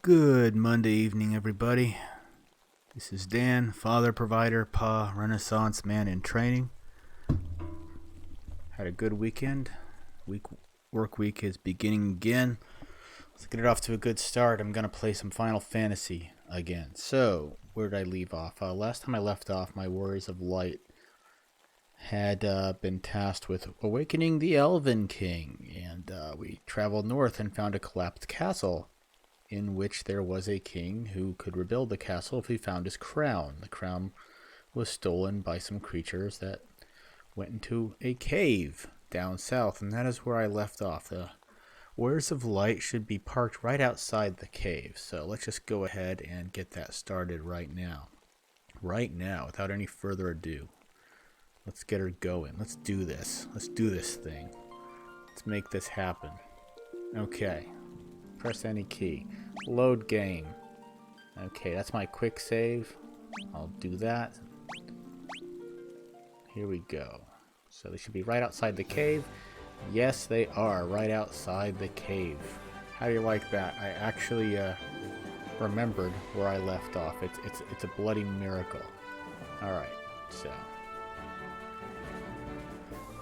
Good Monday evening, everybody. This is Dan, father, provider, pa, Renaissance man in training. Had a good weekend. Work week is beginning again. Let's get it off to a good start. I'm going to play some Final Fantasy again. So, where did I leave off? Last time I left off, my Warriors of Light had been tasked with awakening the Elven King. And we traveled north and found a collapsed castle, in which there was a king who could rebuild the castle if he found his crown. The crown was stolen by some creatures that went into a cave down south, and that is where I left off. The Warriors of Light should be parked right outside the cave, so let's just go ahead and get that started right now. Right now, without any further ado. Let's get her going. Let's do this. Let's do this thing. Let's make this happen. Okay. Press any key. Load game. Okay, that's my quick save. I'll do that. Here we go. So they should be right outside the cave. Yes, they are right outside the cave. How do you like that? I actually remembered where I left off. It's a bloody miracle. All right, so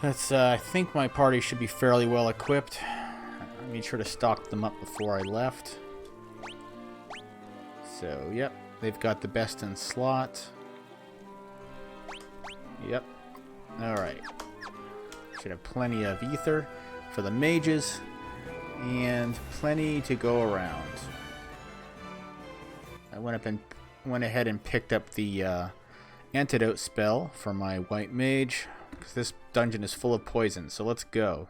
let's. I think my party should be fairly well equipped. I made sure to stock them up before I left. So, yep, they've got the best in slot. Yep. Alright. Should have plenty of ether for the mages. And plenty to go around. I went ahead and picked up the antidote spell for my white mage, because this dungeon is full of poison. So let's go.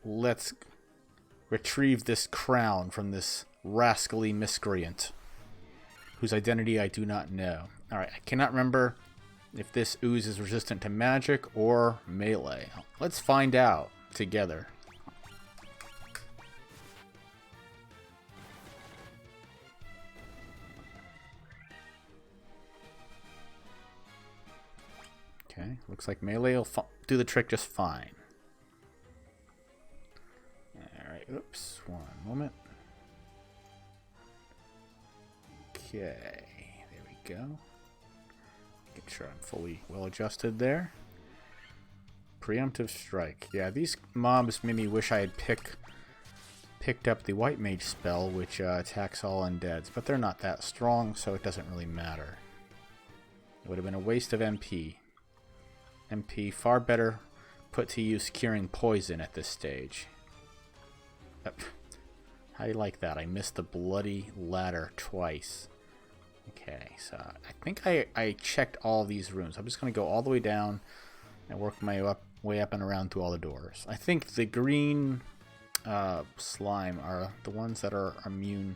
Let's retrieve this crown from this rascally miscreant, whose identity I do not know. Alright, I cannot remember if this ooze is resistant to magic or melee. Let's find out together. Okay, looks like melee will do the trick just fine. Alright, oops, one moment. Okay, there we go. Make sure I'm fully well adjusted there. Preemptive strike. Yeah, these mobs made me wish I had picked up the white mage spell, which attacks all undeads, but they're not that strong, so it doesn't really matter. It would have been a waste of MP. MP far better put to use curing poison at this stage. How do you like that? I missed the bloody ladder twice. Okay, so I think I checked all these rooms. I'm just going to go all the way down and work my way up and around through all the doors. I think the green slime are the ones that are immune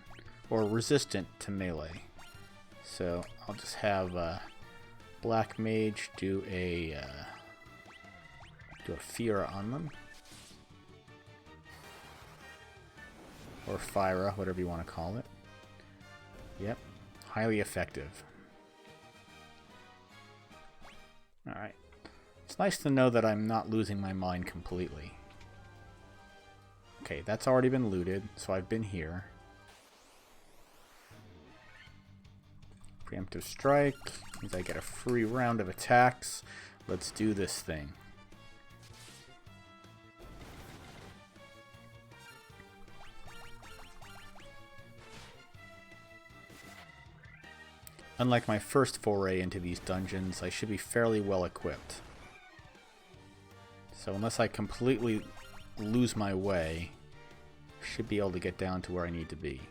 or resistant to melee. So I'll just have Black Mage do a fear on them. Or Fyra, whatever you want to call it. Yep. Highly effective. Alright. It's nice to know that I'm not losing my mind completely. Okay, that's already been looted, so I've been here. Preemptive strike. Means I get a free round of attacks. Let's do this thing. Unlike my first foray into these dungeons, I should be fairly well equipped. So unless I completely lose my way, I should be able to get down to where I need to be.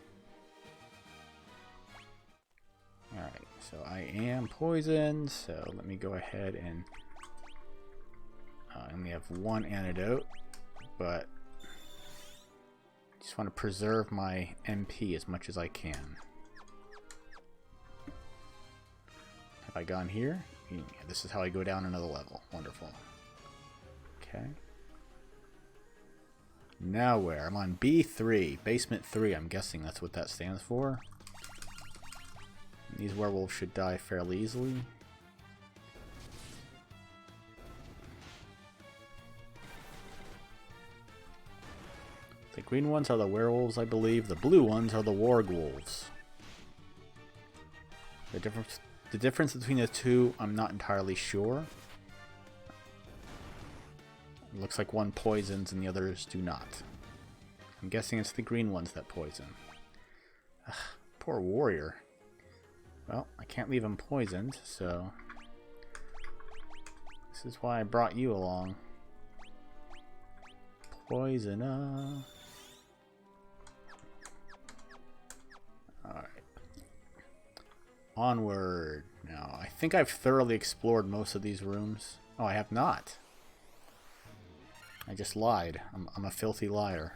Alright, so I am poisoned, so let me go ahead and I only have one antidote, but I just want to preserve my MP as much as I can. Have I gone here? Yeah, this is how I go down another level. Wonderful. Okay. Now where? I'm on B3. Basement 3. I'm guessing that's what that stands for. These werewolves should die fairly easily. The green ones are the werewolves, I believe. The blue ones are the wargwolves. The difference between the two, I'm not entirely sure. It looks like one poisons and the others do not. I'm guessing it's the green ones that poison. Ugh, poor warrior. Well, I can't leave him poisoned, so... This is why I brought you along. Poisoner. Alright. Onward. Now, I think I've thoroughly explored most of these rooms. Oh, I have not. I just lied. I'm a filthy liar.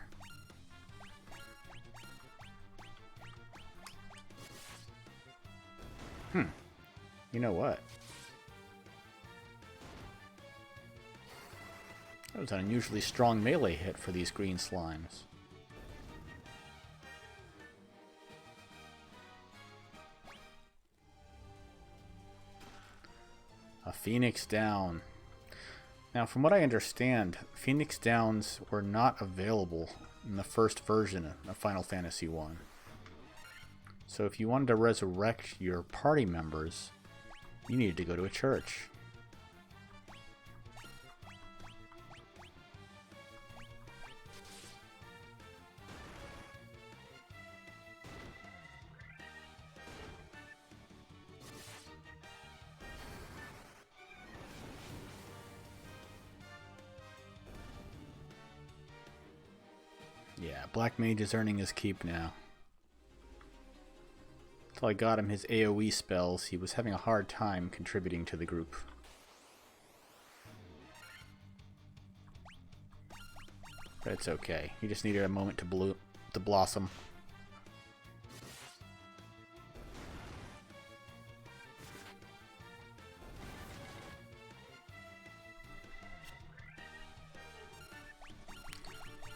You know what? That was an unusually strong melee hit for these green slimes. A Phoenix Down. Now, from what I understand, Phoenix Downs were not available in the first version of Final Fantasy I. So if you wanted to resurrect your party members, you needed to go to a church. Yeah, Black Mage is earning his keep now. Until I got him his AoE spells, he was having a hard time contributing to the group. But it's okay. He just needed a moment to blossom.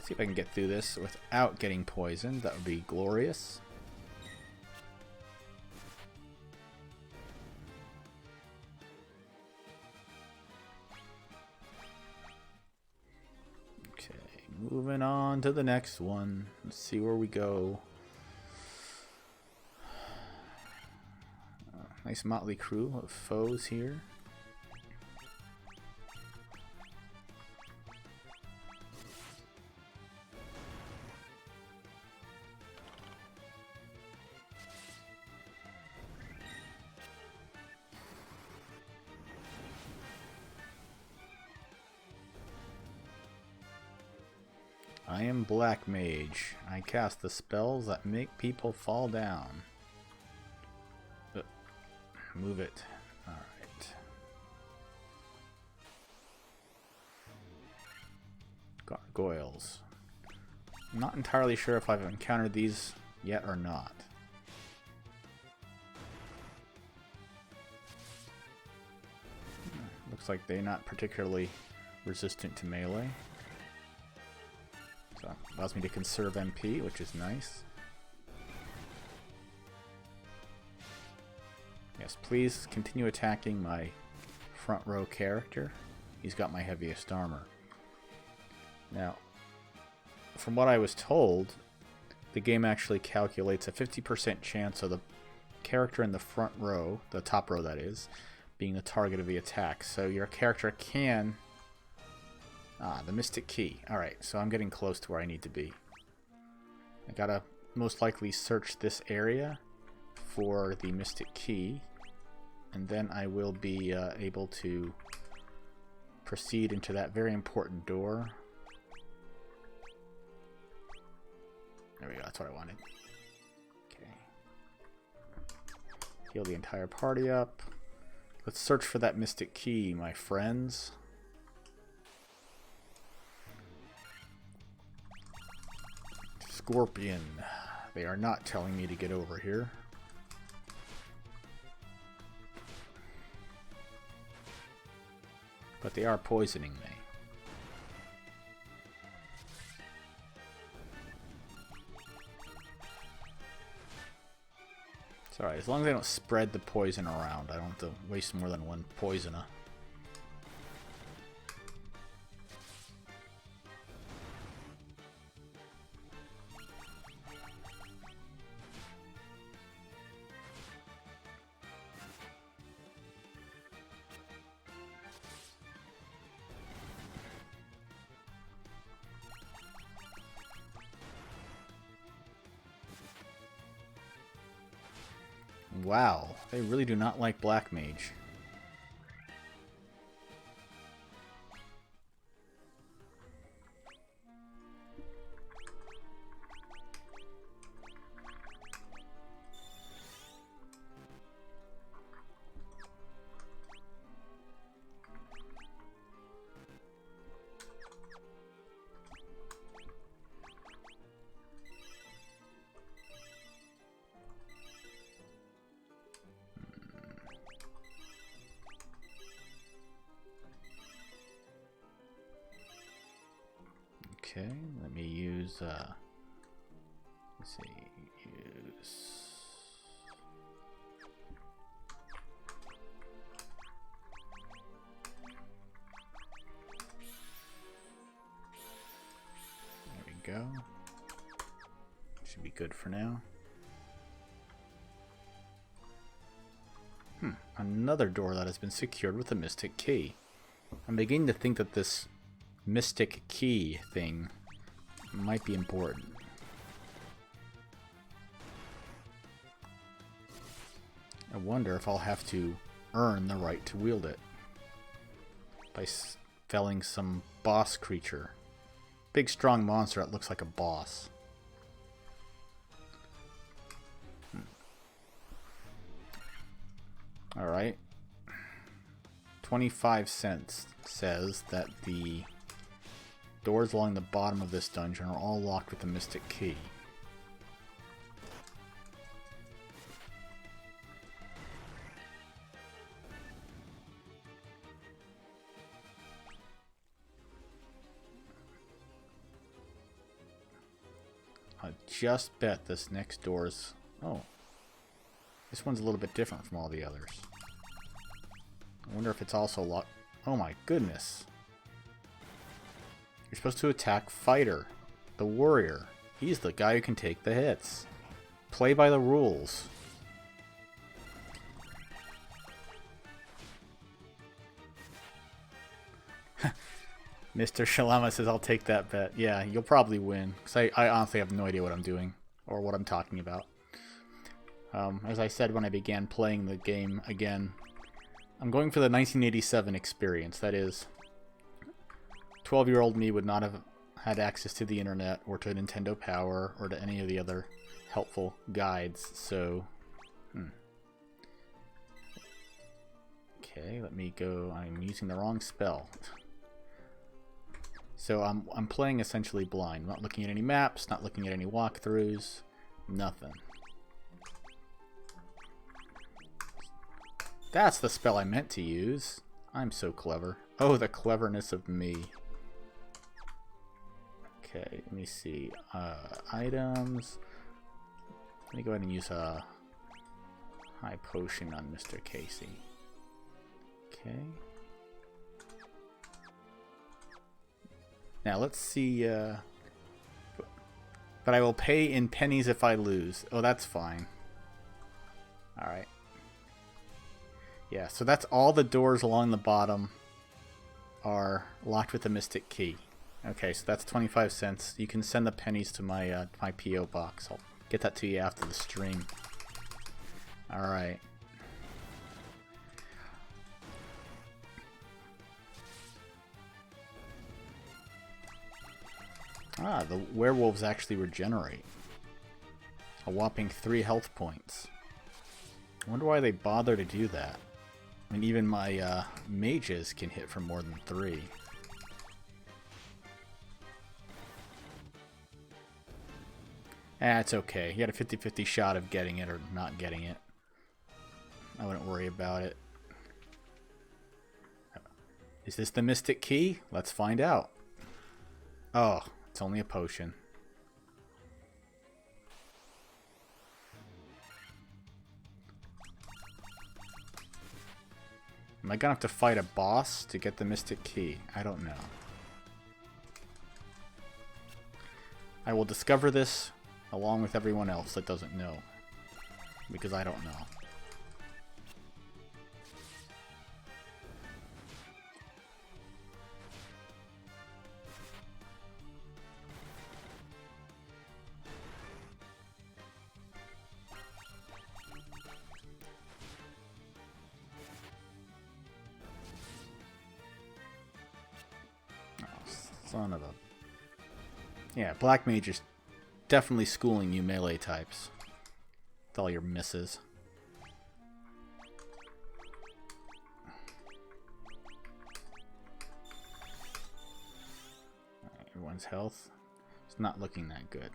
See if I can get through this without getting poisoned. That would be glorious. Okay, moving on to the next one. Let's see where we go. Nice motley crew of foes here. I am Black Mage. I cast the spells that make people fall down. Move it. Alright. Gargoyles. I'm not entirely sure if I've encountered these yet or not. Looks like they're not particularly resistant to melee. So allows me to conserve MP, which is nice. Yes, please continue attacking my front row character. He's got my heaviest armor. Now, from what I was told, the game actually calculates a 50% chance of the character in the front row, the top row that is, being the target of the attack. So your character can... Ah, the Mystic Key. Alright, so I'm getting close to where I need to be. I gotta most likely search this area for the Mystic Key, and then I will be able to proceed into that very important door. There we go, that's what I wanted. Okay. Heal the entire party up. Let's search for that Mystic Key, my friends. Scorpion. They are not telling me to get over here. But they are poisoning me. It's alright, as long as I don't spread the poison around, I don't have to waste more than one poisoner. Wow, they really do not like Black Mage. Okay, let me use, let's see, there we go. Should be good for now. Another door that has been secured with a mystic key. I'm beginning to think that this mystic key thing might be important. I wonder if I'll have to earn the right to wield it by felling some boss creature. Big strong monster that looks like a boss. Alright. 25 cents says that the doors along the bottom of this dungeon are all locked with a mystic key. I just bet this next door's... Oh. This one's a little bit different from all the others. I wonder if it's also locked... Oh my goodness. You're supposed to attack Fighter, the warrior. He's the guy who can take the hits. Play by the rules. Mr. Shalama says, I'll take that bet. Yeah, you'll probably win. Because I honestly have no idea what I'm doing. Or what I'm talking about. As I said when I began playing the game again, I'm going for the 1987 experience. That is, 12-year-old me would not have had access to the internet or to Nintendo Power or to any of the other helpful guides. So, okay, let me go. I'm using the wrong spell. So I'm playing essentially blind. Not looking at any maps, not looking at any walkthroughs, nothing. That's the spell I meant to use. I'm so clever. Oh, the cleverness of me. Okay, let me see. Items. Let me go ahead and use a high potion on Mr. Casey. Okay. Now let's see. But I will pay in pennies if I lose. Oh, that's fine. Alright. Yeah, so that's all the doors along the bottom are locked with a mystic key. Okay, so that's 25 cents. You can send the pennies to my my P.O. box. I'll get that to you after the stream. Alright. Ah, the werewolves actually regenerate. A whopping 3 health points. I wonder why they bother to do that. I mean, even my mages can hit for more than 3. It's okay. You had a 50-50 shot of getting it or not getting it. I wouldn't worry about it. Is this the mystic key? Let's find out. Oh, it's only a potion. Am I gonna have to fight a boss to get the mystic key? I don't know. I will discover this along with everyone else that doesn't know. Because I don't know. Son of a... Yeah, Black Mage is definitely schooling you melee types. With all your misses. Alright, everyone's health. It's not looking that good.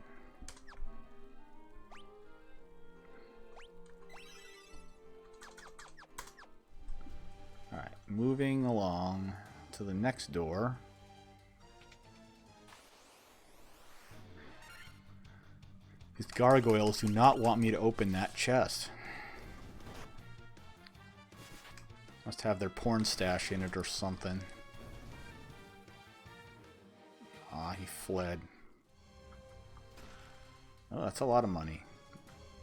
Alright, moving along to the next door. These gargoyles do not want me to open that chest. Must have their porn stash in it or something. Ah, he fled. Oh, that's a lot of money.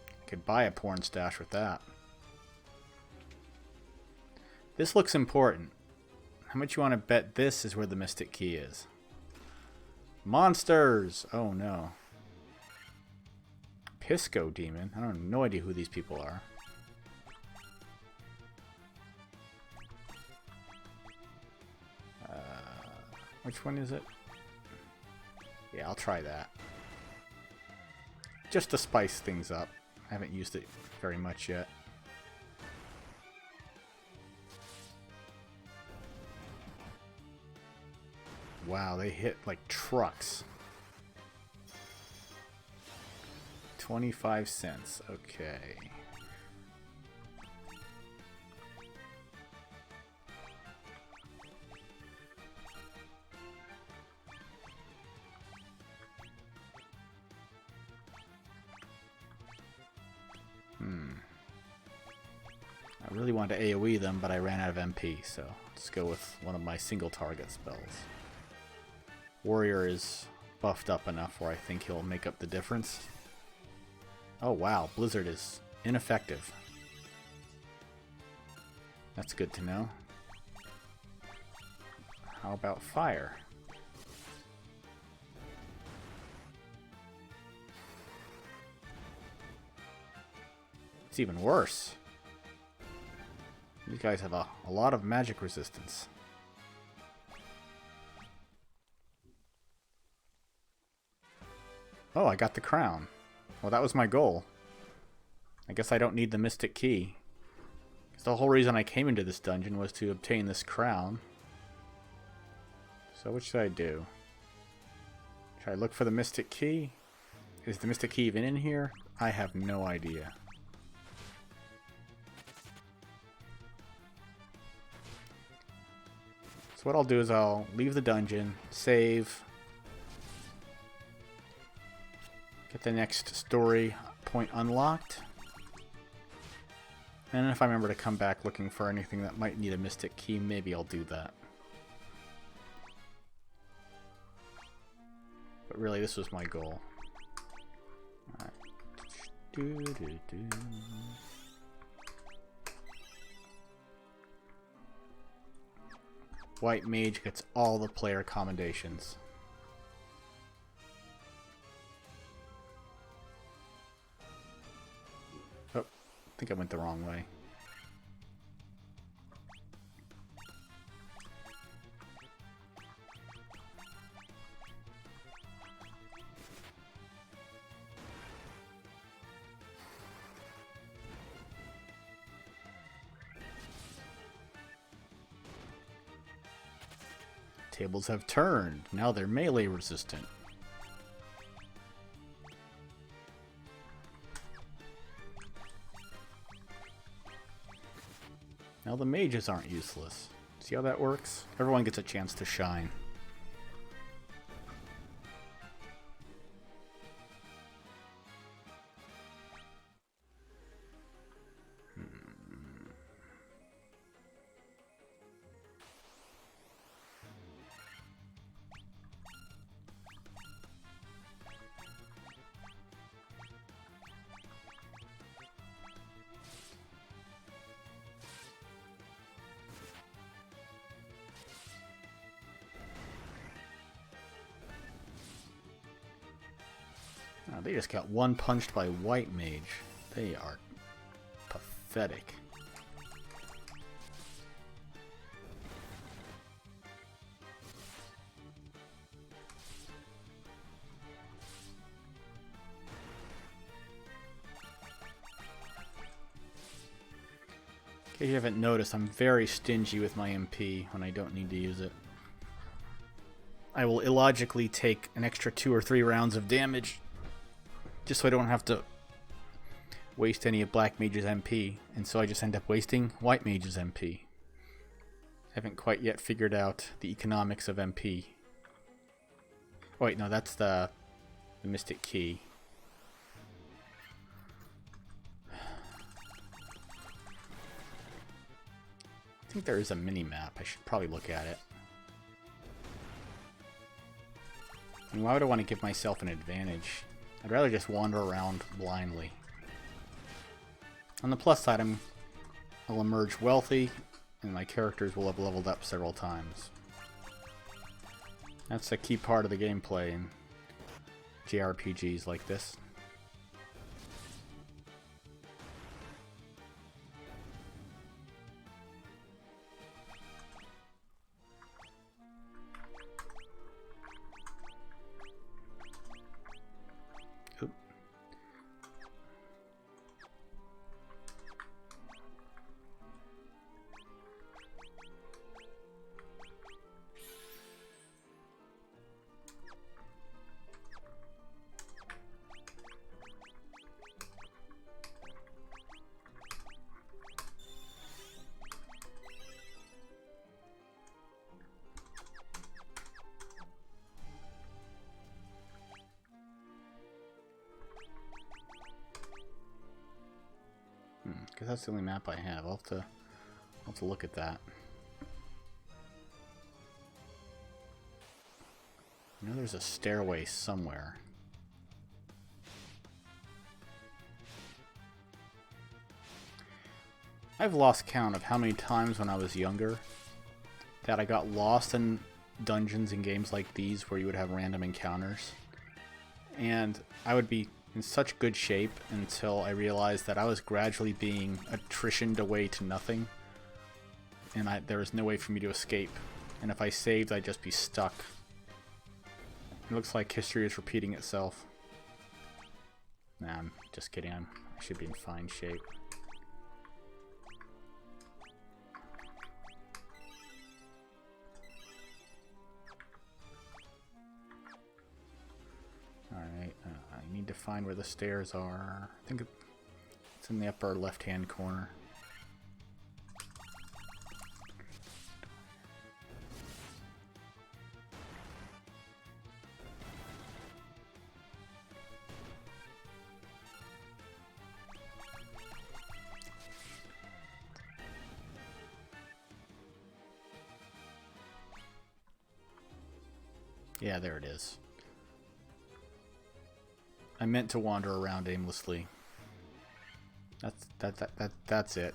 I could buy a porn stash with that. This looks important. How much you want to bet this is where the Mystic Key is? Monsters! Oh no. Pisco Demon? I don't have no idea who these people are. Which one is it? Yeah, I'll try that. Just to spice things up. I haven't used it very much yet. Wow, they hit like trucks. 25 cents. Okay. I really wanted to AoE them, but I ran out of MP, so let's go with one of my single target spells. Warrior is buffed up enough where I think he'll make up the difference. Oh wow, Blizzard is ineffective. That's good to know. How about fire? It's even worse. These guys have a lot of magic resistance. Oh, I got the crown. Well, that was my goal. I guess I don't need the Mystic Key. Because the whole reason I came into this dungeon was to obtain this crown. So what should I do? Should I look for the Mystic Key? Is the Mystic Key even in here? I have no idea. So what I'll do is I'll leave the dungeon, save, get the next story point unlocked, and if I remember to come back looking for anything that might need a Mystic Key, maybe I'll do that. But really, this was my goal. Alright. White Mage gets all the player commendations. Oh, I think I went the wrong way. Tables have turned. Now they're melee resistant. Now the mages aren't useless. See how that works? Everyone gets a chance to shine. Oh, they just got one punched by White Mage. They are pathetic. you haven't noticed, I'm very stingy with my MP when I don't need to use it. I will illogically take an extra 2 or 3 rounds of damage just so I don't have to waste any of Black Mage's MP, and so I just end up wasting White Mage's MP. I haven't quite yet figured out the economics of MP. Oh, wait, no, that's the Mystic Key. I think there is a mini-map. I should probably look at it. And why would I want to give myself an advantage? I'd rather just wander around blindly. On the plus side, I'll emerge wealthy, and my characters will have leveled up several times. That's a key part of the gameplay in JRPGs like this. Oop. Because that's the only map I have. I'll have to look at that. I know there's a stairway somewhere. I've lost count of how many times when I was younger that I got lost in dungeons in games like these where you would have random encounters. And I would be in such good shape until I realized that I was gradually being attritioned away to nothing, and there was no way for me to escape. And if I saved, I'd just be stuck. It looks like history is repeating itself. Nah, I'm just kidding. I should be in fine shape. Alright, I need to find where the stairs are. I think it's in the upper left-hand corner. Yeah, there it is. I meant to wander around aimlessly. That's it.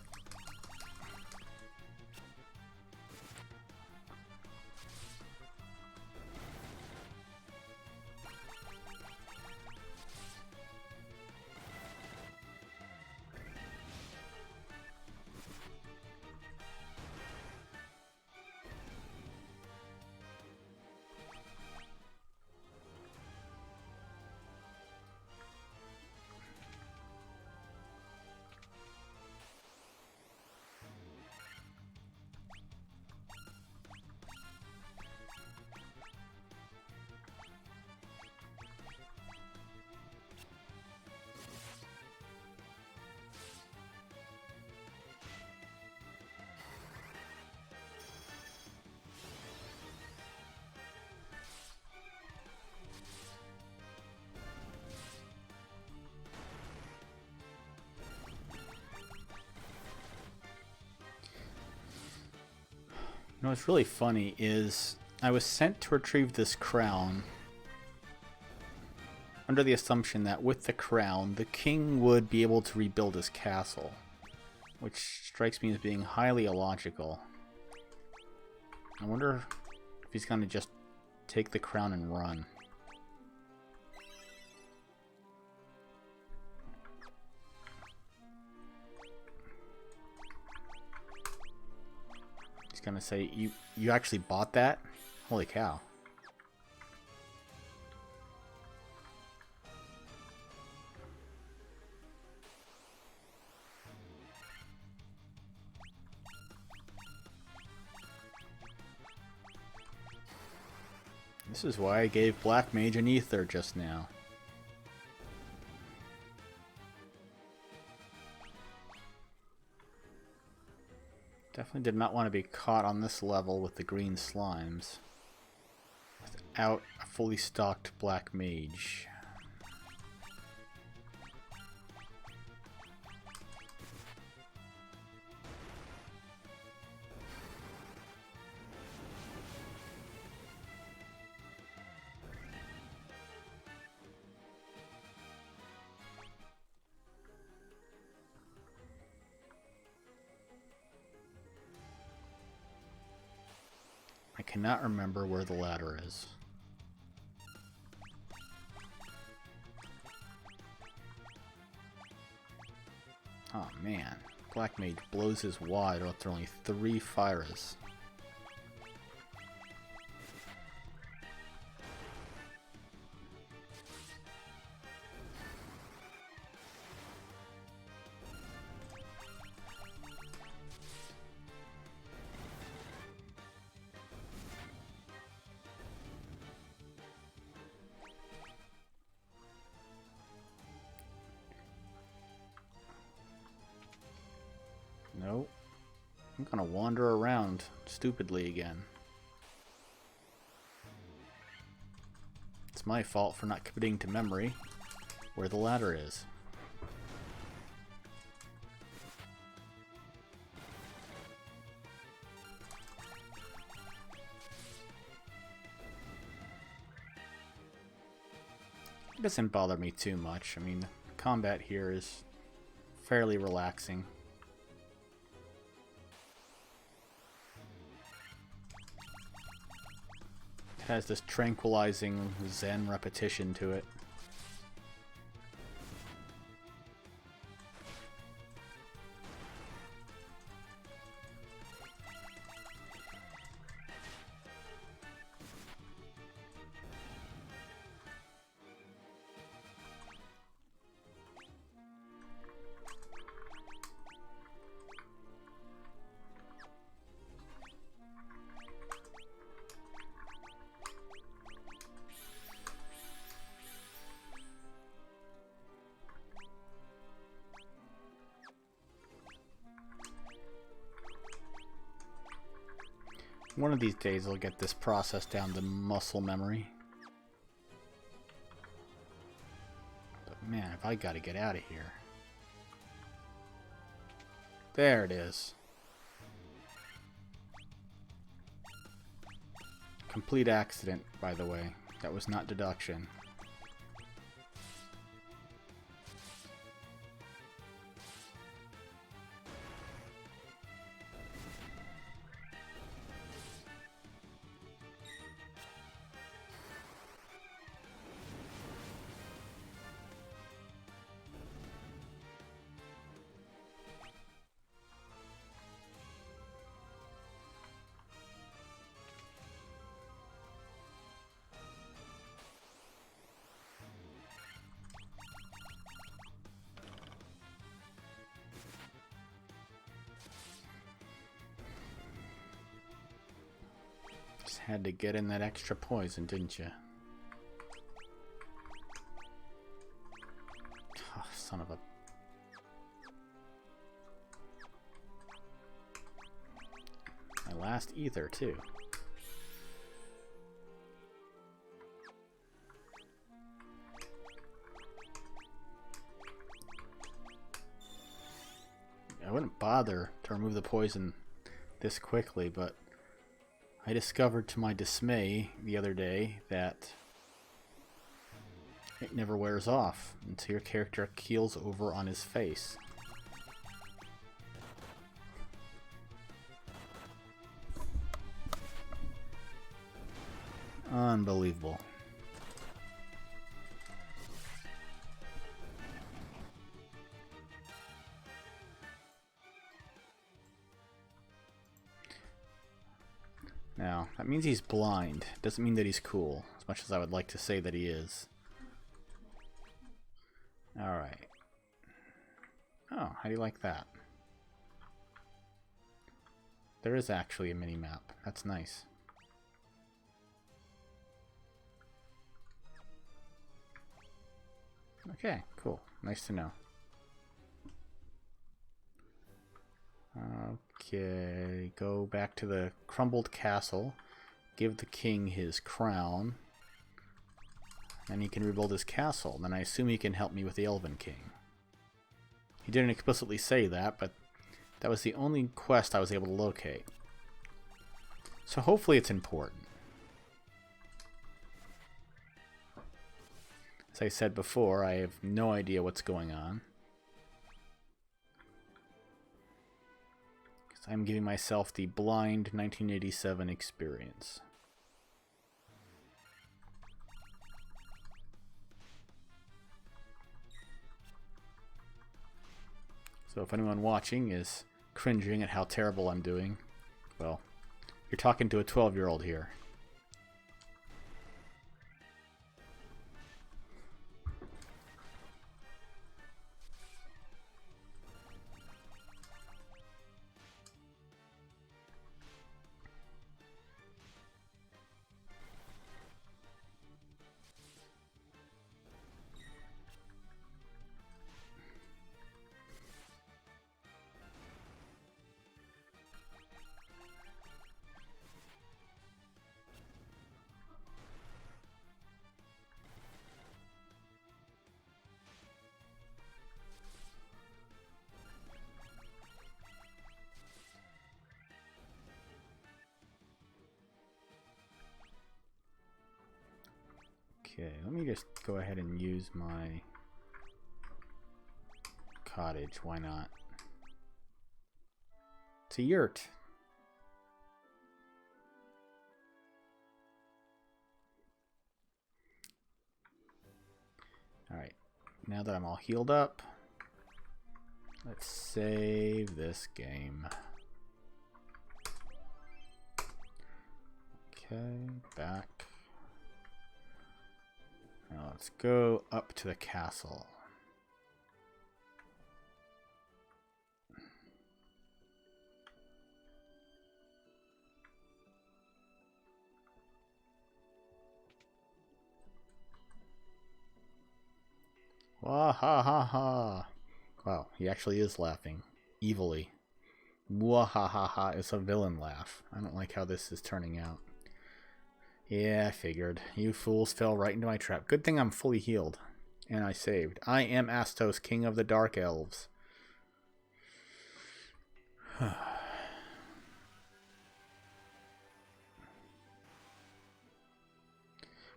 You know what's really funny is I was sent to retrieve this crown under the assumption that with the crown, the king would be able to rebuild his castle, which strikes me as being highly illogical. I wonder if he's going to just take the crown and run. He's going to say, you actually bought that? Holy cow. This is why I gave Black Mage an ether just now. Definitely did not want to be caught on this level with the green slimes without a fully stocked Black Mage. I cannot remember where the ladder is. Oh man, Black Mage blows his wad after only 3 fires. Nope. I'm gonna wander around stupidly again. It's my fault for not committing to memory where the ladder is. It doesn't bother me too much. I mean, the combat here is fairly relaxing. It has this tranquilizing Zen repetition to it. One of these days I'll get this process down to muscle memory. But man, if I gotta get out of here. There it is. Complete accident, by the way. That was not deduction. Just had to get in that extra poison, didn't you? Oh, son of a... My last ether, too. I wouldn't bother to remove the poison this quickly, but I discovered to my dismay the other day that it never wears off until your character keels over on his face. Unbelievable. Now, that means he's blind. Doesn't mean that he's cool, as much as I would like to say that he is. Alright. Oh, how do you like that? There is actually a mini-map. That's nice. Okay, cool. Nice to know. Okay, go back to the crumbled castle. Give the king his crown. And he can rebuild his castle. Then I assume he can help me with the Elven King. He didn't explicitly say that, but that was the only quest I was able to locate. So hopefully it's important. As I said before, I have no idea what's going on. Because I'm giving myself the blind 1987 experience. So if anyone watching is cringing at how terrible I'm doing, well, you're talking to a 12-year-old here. Okay, let me just go ahead and use my cottage. Why not? It's a yurt. Alright, now that I'm all healed up, let's save this game. Okay, back. Now let's go up to the castle. Wah ha ha ha. Wow, he actually is laughing. Evilly. Wah ha ha ha. It's a villain laugh. I don't like how this is turning out. Yeah, I figured. You fools fell right into my trap. Good thing I'm fully healed. And I saved. I am Astos, king of the Dark Elves.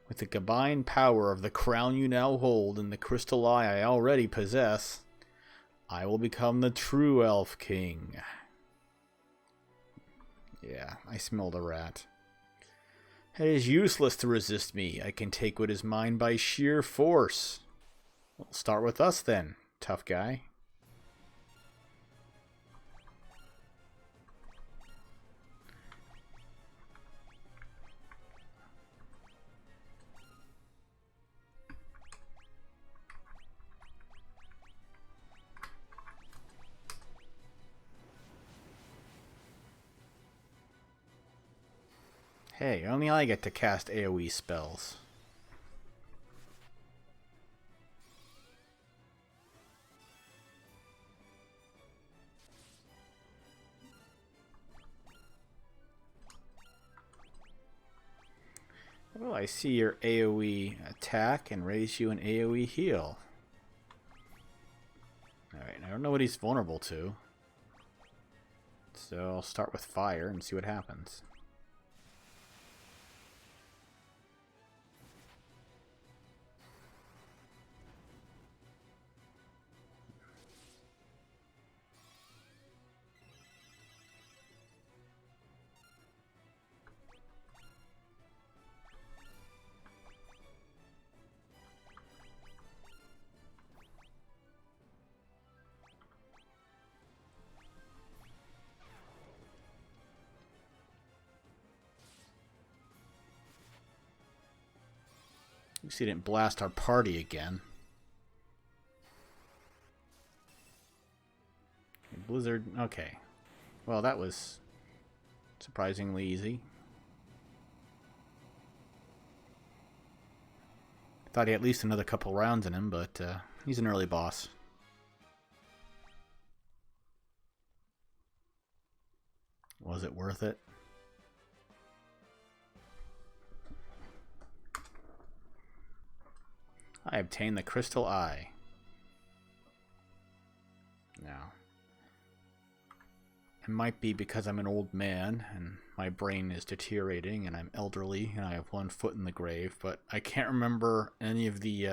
With the combined power of the crown you now hold and the crystal eye I already possess, I will become the true Elf King. Yeah, I smelled a rat. It is useless to resist me. I can take what is mine by sheer force. We'll start with us then, tough guy. Hey, only I get to cast AoE spells. Oh, I see your AoE attack and raise you an AoE heal. Alright, I don't know what he's vulnerable to. So I'll start with fire and see what happens. At least he didn't blast our party again. Blizzard, okay. Well, that was surprisingly easy. I Thought he had at least another couple rounds in him, but he's an early boss. Was it worth it? I obtained the Crystal Eye. Now, it might be because I'm an old man and my brain is deteriorating and I'm elderly and I have one foot in the grave, but I can't remember any of the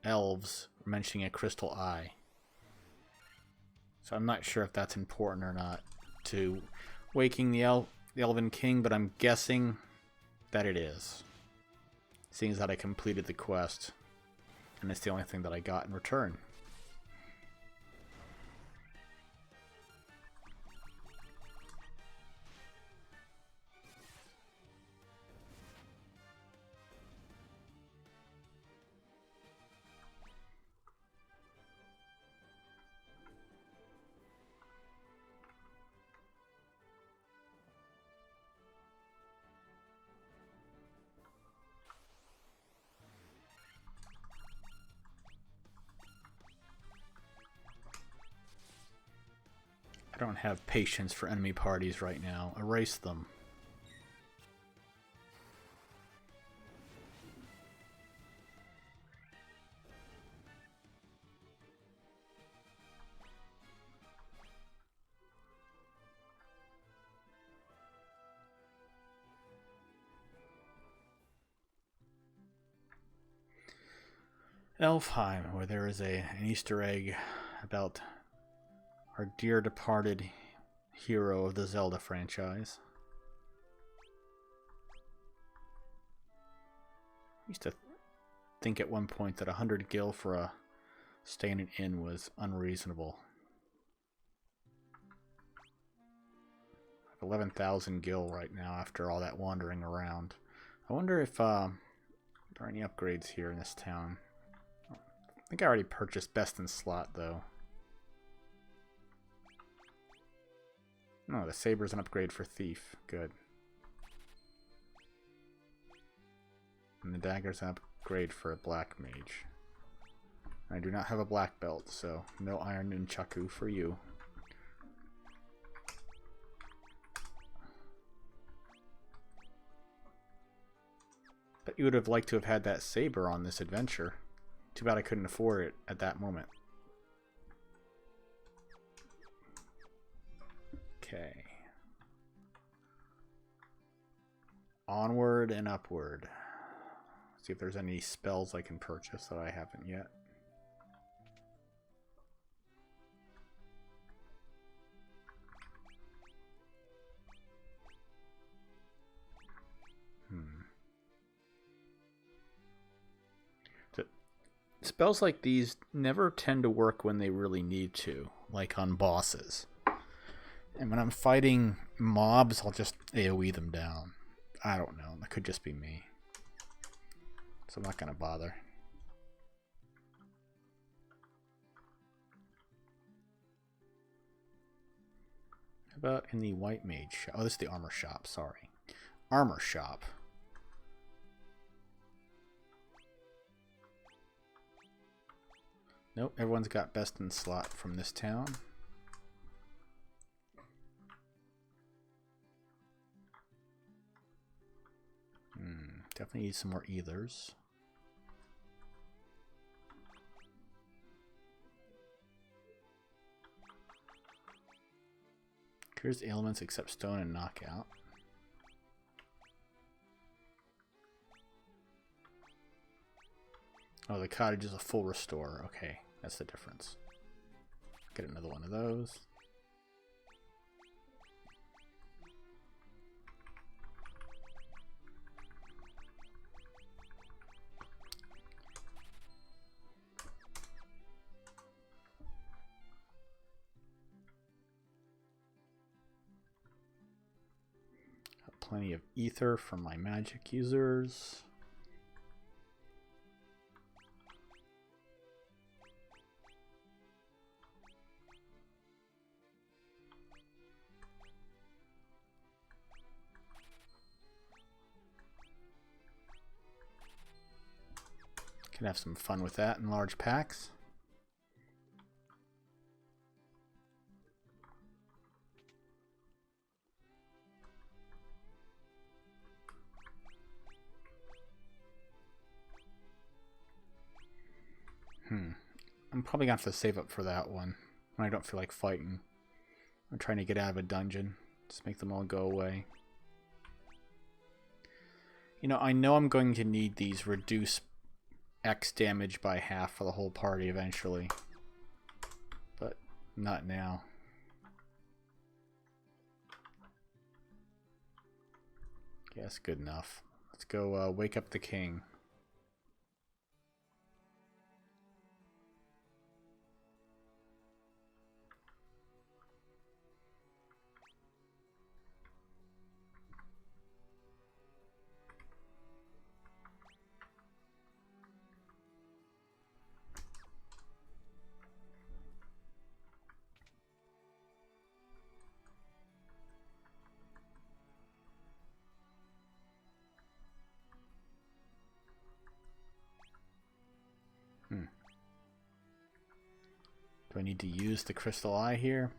elves mentioning a Crystal Eye. So I'm not sure if that's important or not to waking the Elven King, but I'm guessing that it is, seeing as that I completed the quest. And it's the only thing that I got in return. I don't have patience for enemy parties right now. Erase them. Elfheim, where there is an Easter egg about our dear departed hero of the Zelda franchise. I used to think at one point that 100 gil for a stay in an inn was unreasonable. 11,000 gil right now after all that wandering around. I wonder if there are any upgrades here in this town. I think I already purchased Best in Slot though. No, the Saber's an upgrade for Thief. Good. And the Dagger's an upgrade for a Black Mage. I do not have a black belt, so no Iron Nunchaku for you. But you would have liked to have had that Saber on this adventure. Too bad I couldn't afford it at that moment. Okay. Onward and upward. See if there's any spells I can purchase that I haven't yet. Spells like these never tend to work when they really need to, like on bosses. And when I'm fighting mobs, I'll just AoE them down. I don't know. That could just be me. So I'm not going to bother. How about in the White Mage shop? Oh, this is the armor shop. Sorry. Armor shop. Nope, everyone's got Best in Slot from this town. Definitely need some more ethers. Cures ailments except stone and knockout. Oh, the cottage is a full restore. Okay, that's the difference. Get another one of those. Got plenty of ether from my magic users. Can have some fun with that in large packs. I'm probably going to have to save up for that one when I don't feel like fighting. I'm trying to get out of a dungeon. Just make them all go away. You know I'm going to need these reduce X damage by half for the whole party eventually. But not now. Okay, that's good enough. Let's go wake up the king. Do I need to use the crystal eye here?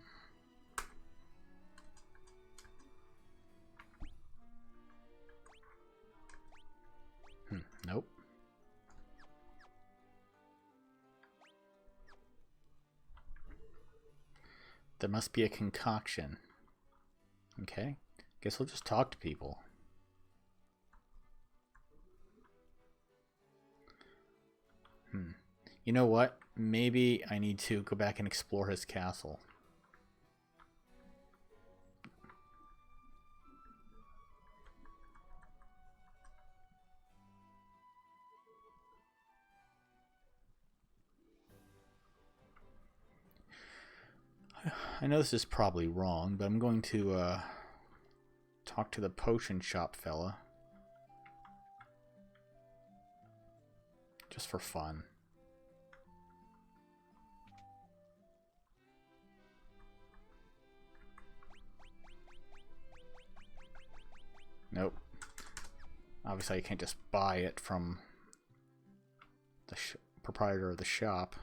Nope. There must be a concoction. Okay. Guess we'll just talk to people. You know what? Maybe I need to go back and explore his castle. I know this is probably wrong, but I'm going to talk to the potion shop fella. Just for fun. Nope. Obviously I can't just buy it from the proprietor of the shop.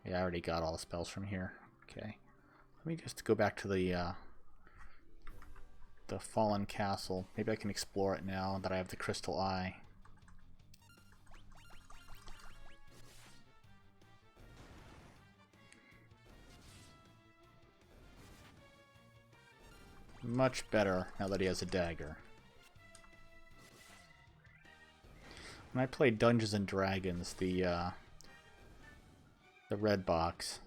Yeah, I already got all the spells from here. Okay. Let me just go back to the fallen castle. Maybe I can explore it now that I have the crystal eye. Much better now that he has a dagger. When I played Dungeons and Dragons, the red box,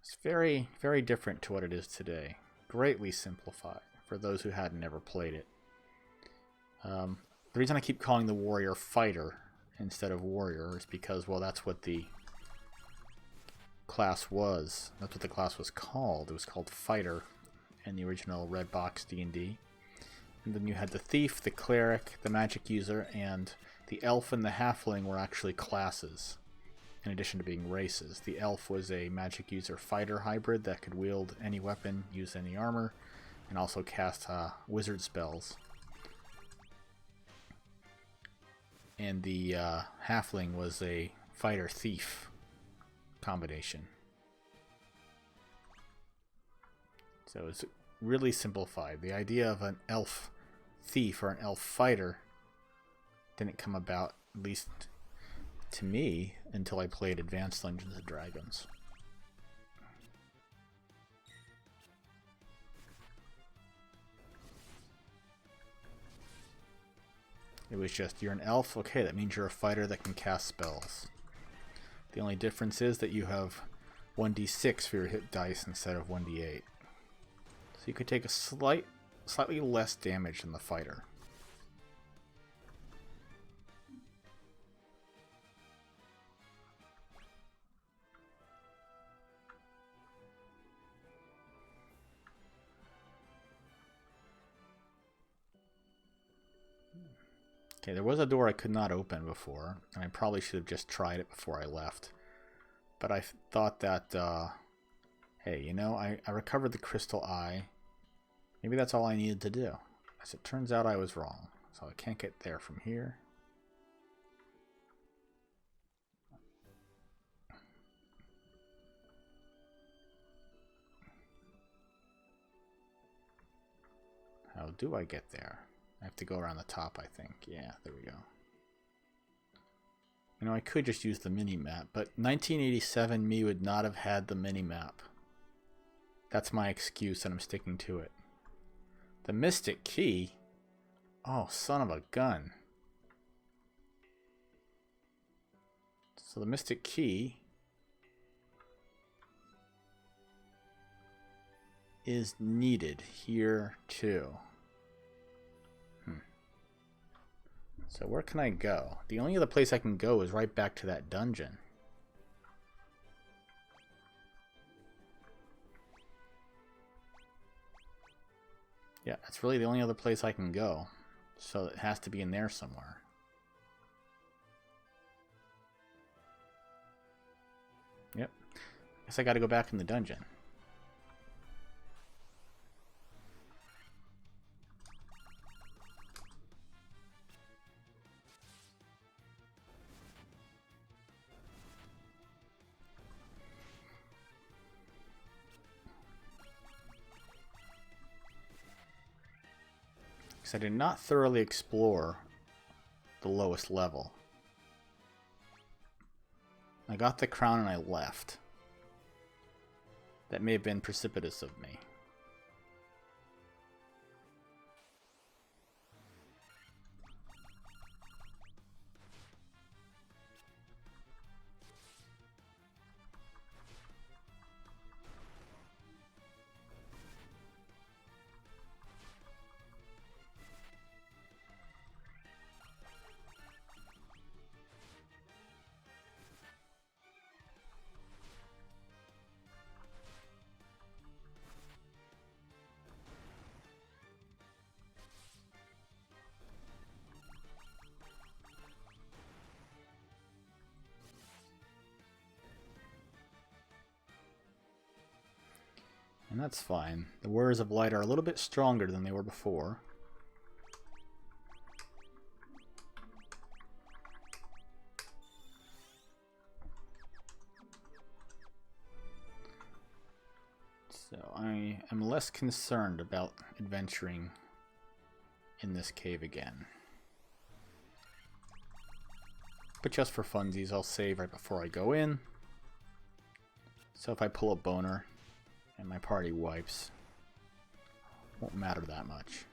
it's very, very different to what it is today. Greatly simplified for those who hadn't ever played it. The reason I keep calling the warrior fighter instead of warrior is because, well, that's what the class was. That's what the class was called. It was called fighter in the original red box D&D. And then you had the thief, the cleric, the magic user, and the elf and the halfling were actually classes, in addition to being races. The elf was a magic user fighter hybrid that could wield any weapon, use any armor, and also cast wizard spells. And the halfling was a fighter thief combination. So it's really simplified. The idea of an elf thief or an elf fighter didn't come about, at least to me, until I played Advanced Dungeons and Dragons. It was just, you're an elf, okay, that means you're a fighter that can cast spells. The only difference is that you have 1d6 for your hit dice instead of 1d8. So you could take a slightly less damage than the fighter. Okay, there was a door I could not open before, and I probably should have just tried it before I left. But I thought that, hey, you know, I recovered the crystal eye. Maybe that's all I needed to do. As it turns out, I was wrong. So I can't get there from here. How do I get there? I have to go around the top, I think. Yeah, there we go. You know, I could just use the mini-map, but 1987 me would not have had the mini-map. That's my excuse, and I'm sticking to it. The Mystic Key? Oh, son of a gun. So the Mystic Key is needed here too. So where can I go? The only other place I can go is right back to that dungeon. Yeah, that's really the only other place I can go. So it has to be in there somewhere. Yep. Guess I gotta go back in the dungeon. Because I did not thoroughly explore the lowest level. I got the crown and I left. That may have been precipitous of me. And that's fine. The Warriors of Light are a little bit stronger than they were before. So I am less concerned about adventuring in this cave again. But just for funsies, I'll save right before I go in. So if I pull a boner and my party wipes, won't matter that much.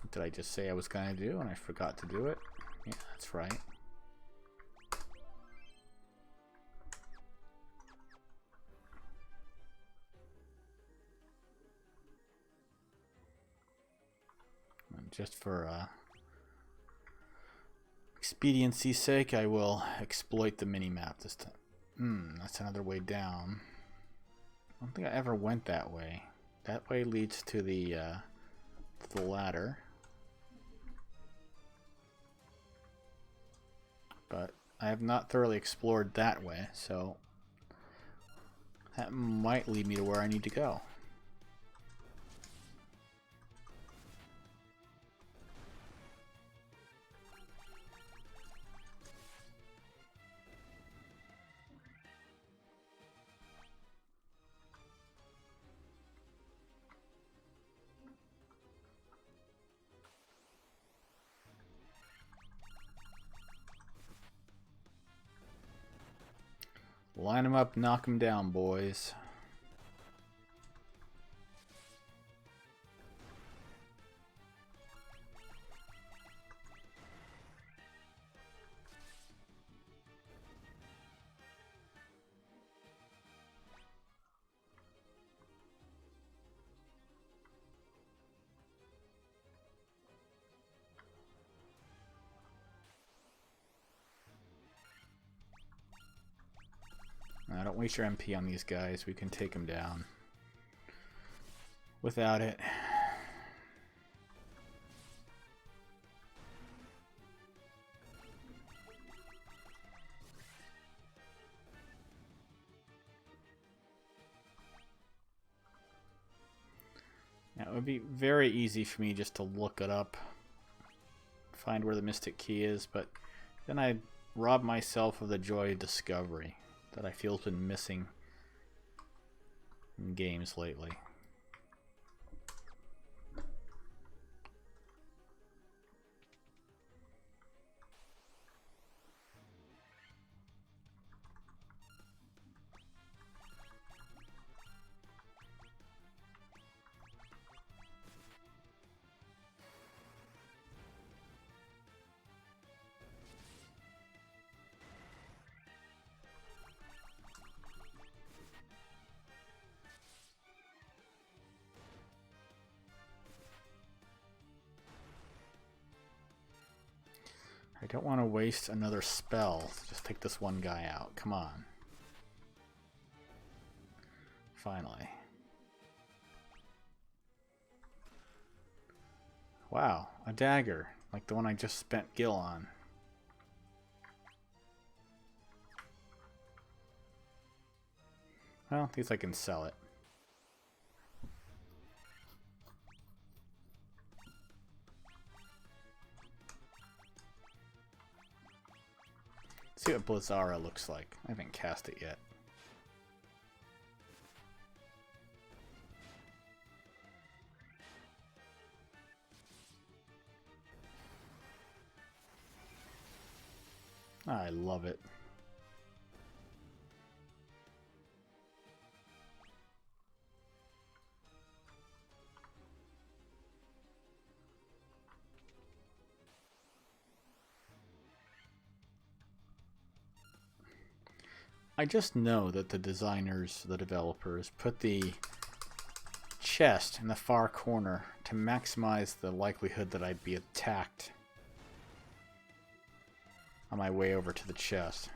What did I just say I was going to do and I forgot to do it? Yeah, that's right. And just for expediency's sake, I will exploit the mini-map this time. That's another way down. I don't think I ever went that way. That way leads to the ladder. But I have not thoroughly explored that way, so that might lead me to where I need to go. Line them up, knock them down, boys. Now don't waste your MP on these guys. We can take them down without it. Now it would be very easy for me just to look it up, find where the Mystic Key is, but then I'd rob myself of the joy of discovery that I feel has been missing in games lately. I don't want to waste another spell. Just take this one guy out. Come on. Finally. Wow, a dagger. Like the one I just spent Gil on. Well, at least I can sell it. See what Blizzara looks like. I haven't cast it yet. I love it. I just know that the designers, the developers, put the chest in the far corner to maximize the likelihood that I'd be attacked on my way over to the chest.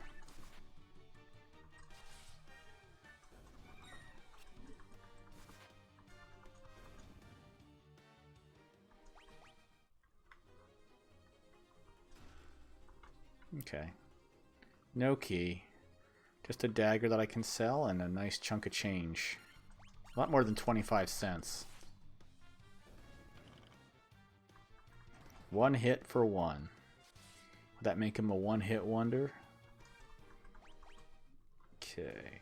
Okay. No key. Just a dagger that I can sell and a nice chunk of change. A lot more than 25 cents. One hit for one. Would that make him a one-hit wonder? Okay.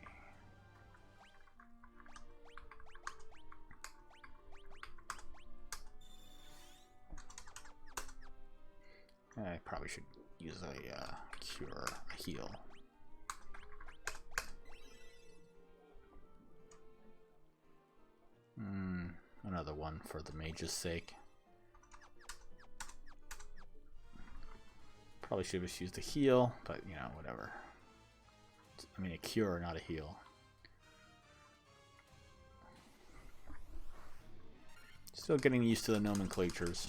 I probably should use a cure, a heal. Another one for the mage's sake. Probably should have just used a heal, but you know, whatever. I mean, a cure, not a heal. Still getting used to the nomenclatures.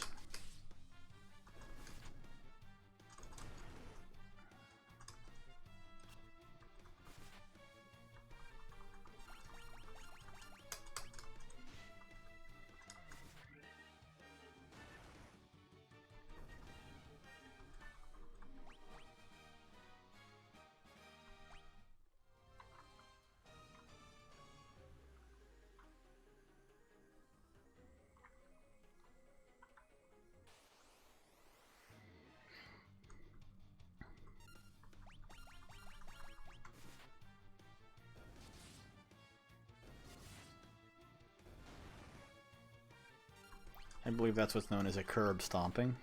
I believe that's what's known as a curb stomping.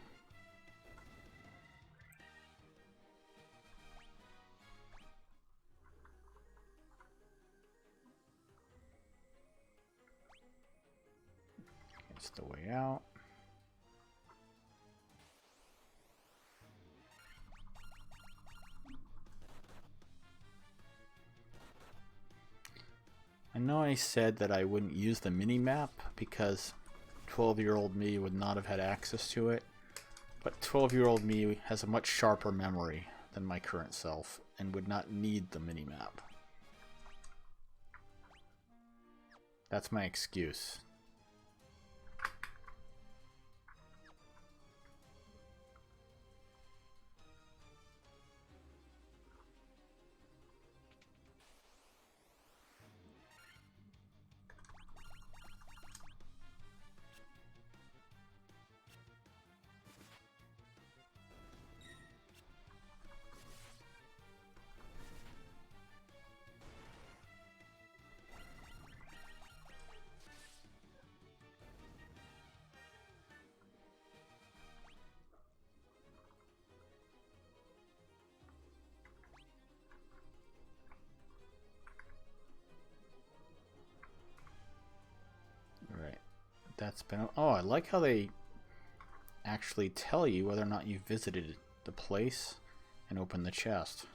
It's the way out. I know I said that I wouldn't use the mini-map because 12-year-old me would not have had access to it, but 12-year-old me has a much sharper memory than my current self and would not need the minimap. That's my excuse. Right. That's been... Oh, I like how they actually tell you whether or not you visited the place and opened the chest.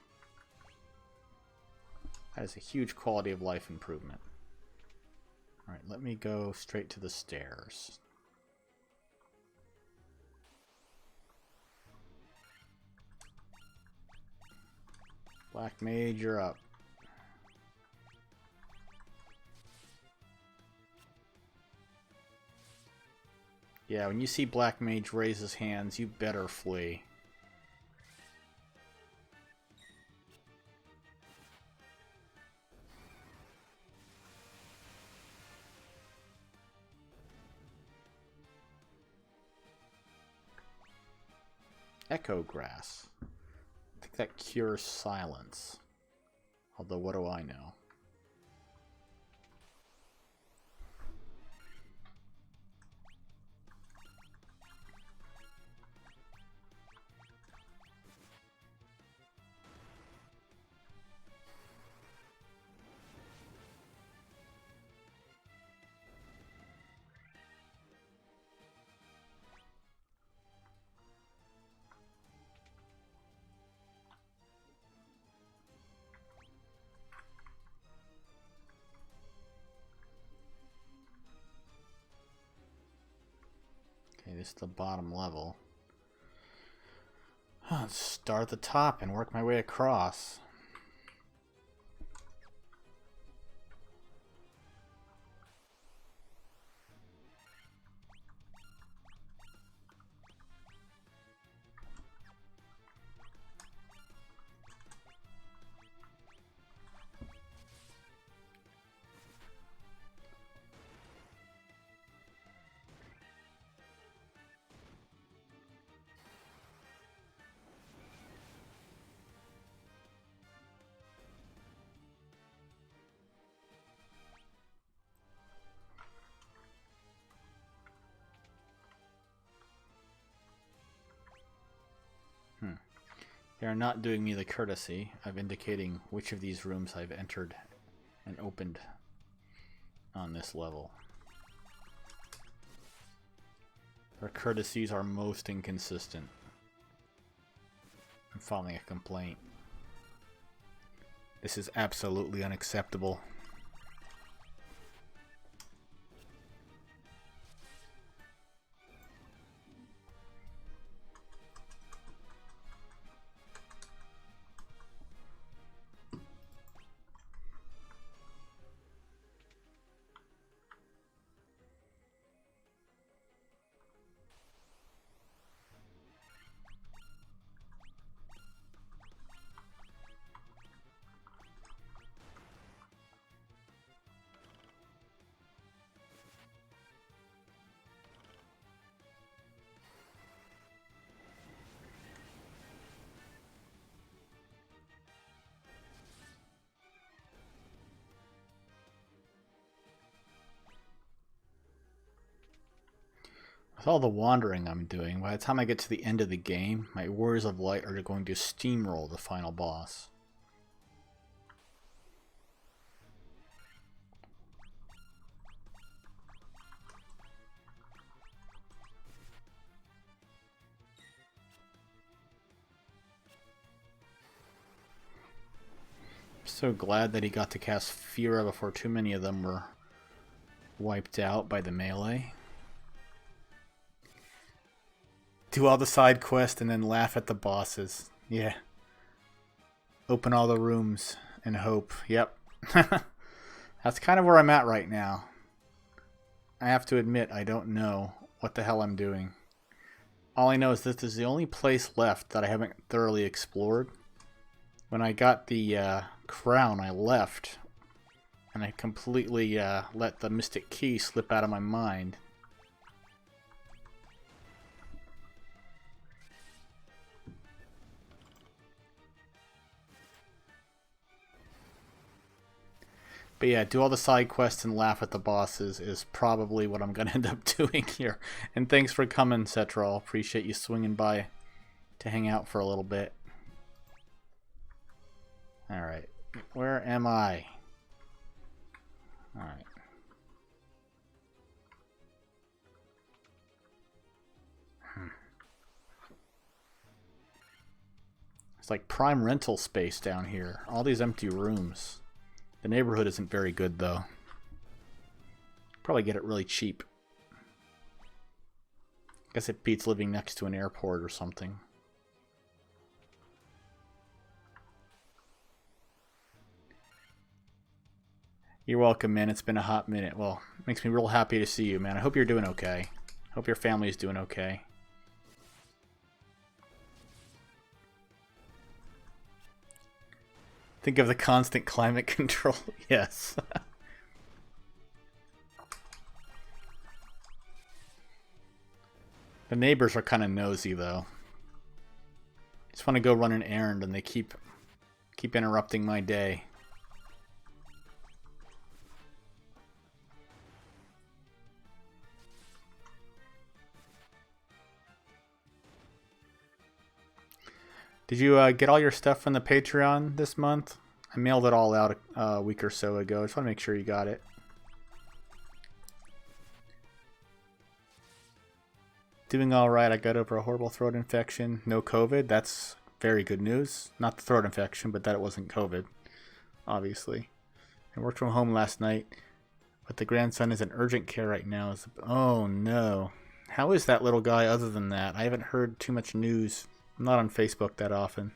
That is a huge quality of life improvement. Alright, let me go straight to the stairs. Black Mage, you're up. Yeah, when you see Black Mage raise his hands, you better flee. Echo Grass. I think that cures silence. Although, what do I know? Okay, this is the bottom level. Let's start at the top and work my way across. They are not doing me the courtesy of indicating which of these rooms I've entered and opened on this level. Their courtesies are most inconsistent. I'm filing a complaint. This is absolutely unacceptable. With all the wandering I'm doing, by the time I get to the end of the game, my Warriors of Light are going to steamroll the final boss. I'm so glad that he got to cast Fira before too many of them were wiped out by the melee. Do all the side quests and then laugh at the bosses. Yeah. Open all the rooms and hope. Yep. That's kind of where I'm at right now. I have to admit, I don't know what the hell I'm doing. All I know is this is the only place left that I haven't thoroughly explored. When I got the crown, I left, and I completely let the Mystic Key slip out of my mind. But yeah, do all the side quests and laugh at the bosses is probably what I'm going to end up doing here. And thanks for coming, Cetrol. Appreciate you swinging by to hang out for a little bit. Alright, where am I? Alright. It's like prime rental space down here. All these empty rooms. The neighborhood isn't very good, though. Probably get it really cheap. Guess it beats living next to an airport or something. You're welcome, man. It's been a hot minute. Well, it makes me real happy to see you, man. I hope you're doing okay. Hope your family's doing okay. Think of the constant climate control. Yes. The neighbors are kind of nosy, though. Just want to go run an errand, and they keep interrupting my day. Did you get all your stuff from the Patreon this month? I mailed it all out a week or so ago. I just want to make sure you got it. Doing all right. I got over a horrible throat infection. No COVID. That's very good news. Not the throat infection, but that it wasn't COVID, obviously. I worked from home last night, but the grandson is in urgent care right now. Oh, no. How is that little guy other than that? I haven't heard too much news. I'm not on Facebook that often.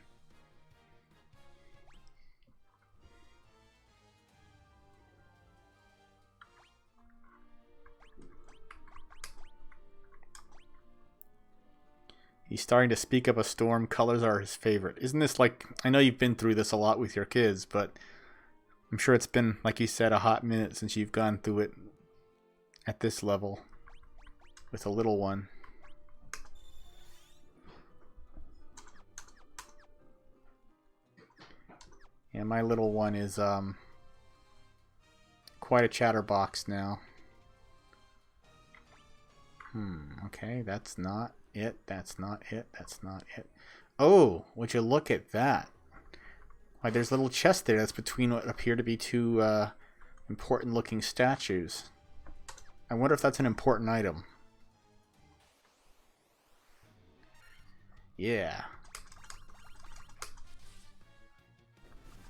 He's starting to speak up a storm. Colors are his favorite. Isn't this like... I know you've been through this a lot with your kids, but I'm sure it's been, like you said, a hot minute since you've gone through it at this level with a little one. Yeah, my little one is quite a chatterbox now. Okay, that's not it. That's not it. That's not it. Oh, would you look at that? Why, there's a little chest there that's between what appear to be two important looking statues. I wonder if that's an important item. Yeah.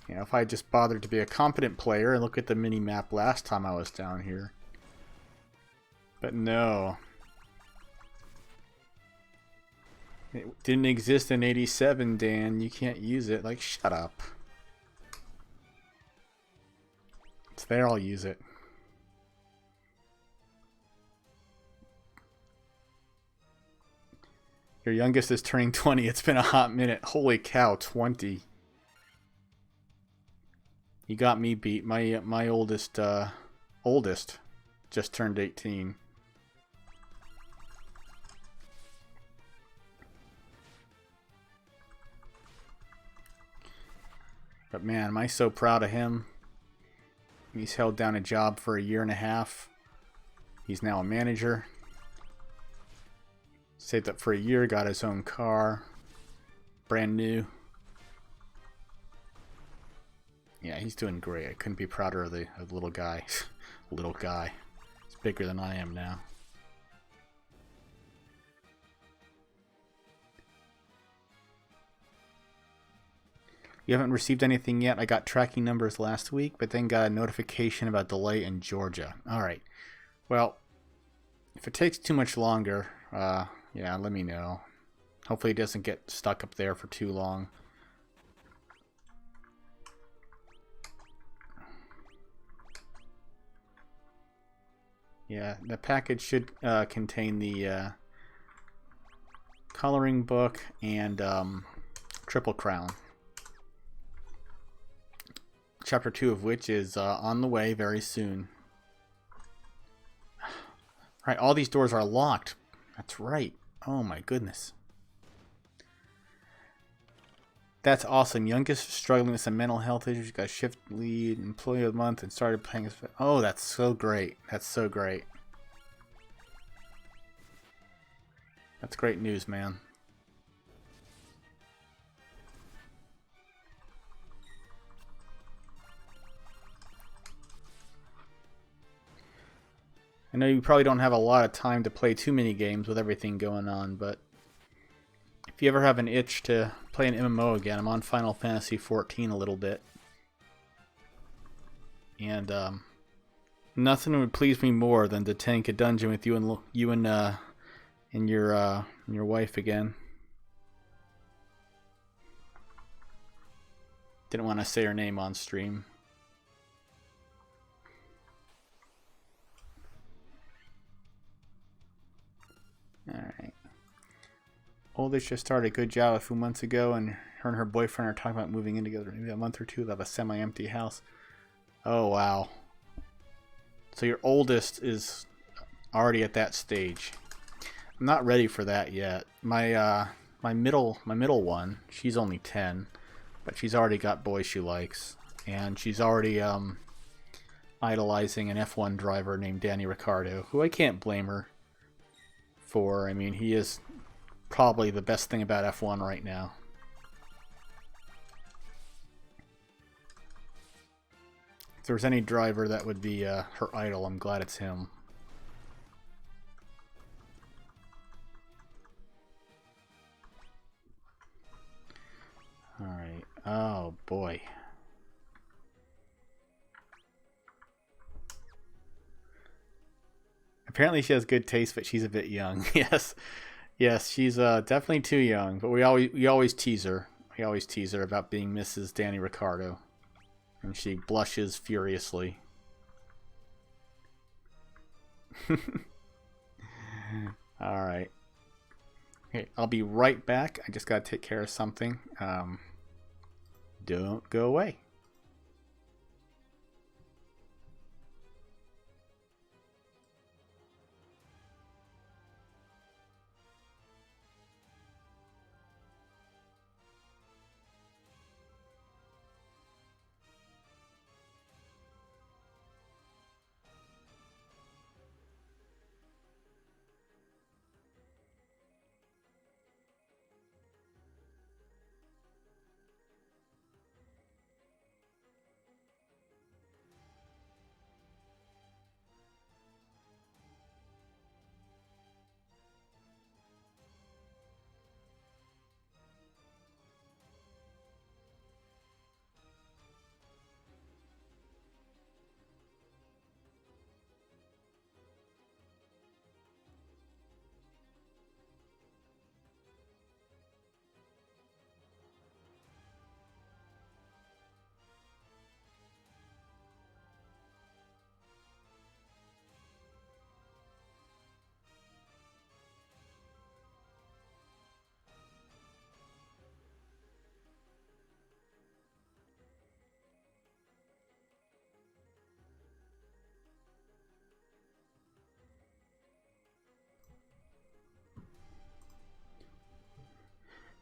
You know, if I just bothered to be a competent player and look at the mini-map last time I was down here. But no. It didn't exist in 87, Dan. You can't use it. Like, shut up. It's there, I'll use it. Your youngest is turning 20. It's been a hot minute. Holy cow, 20. You got me beat. My oldest just turned 18. But man, am I so proud of him. He's held down a job for 1.5 years. He's now a manager. Saved up for 1 year, got his own car. Brand new. Yeah, he's doing great. I couldn't be prouder of the little guy. Little guy. He's bigger than I am now. You haven't received anything yet. I got tracking numbers last week, but then got a notification about delay in Georgia. Alright. Well, if it takes too much longer, yeah, let me know. Hopefully it doesn't get stuck up there for too long. Yeah, the package should contain the coloring book and Triple Crown. Chapter 2 of which is on the way very soon. Right, all these doors are locked. That's right. Oh my goodness. That's awesome. Youngest struggling with some mental health issues. Got shift lead, employee of the month, and started playing his... Oh, that's so great. That's so great. That's great news, man. I know you probably don't have a lot of time to play too many games with everything going on, but if you ever have an itch to play an MMO again, I'm on Final Fantasy XIV a little bit. And nothing would please me more than to tank a dungeon with you and your wife again. Didn't want to say her name on stream. Alright. Oldest just started a good job a few months ago, and her boyfriend are talking about moving in together. Maybe a month or two, they'll have a semi-empty house. Oh, wow. So your oldest is already at that stage. I'm not ready for that yet. My middle one, she's only 10, but she's already got boys she likes, and she's already idolizing an F1 driver named Danny Ricciardo, who I can't blame her for. I mean, he is probably the best thing about F1 right now. If there's any driver that would be her idol, I'm glad it's him. Alright. Oh, boy. Apparently she has good taste, but she's a bit young. Yes. Yes, she's definitely too young, but we always tease her. We always tease her about being Mrs. Danny Ricciardo. And she blushes furiously. Alright. Okay, I'll be right back. I just gotta take care of something. Don't go away.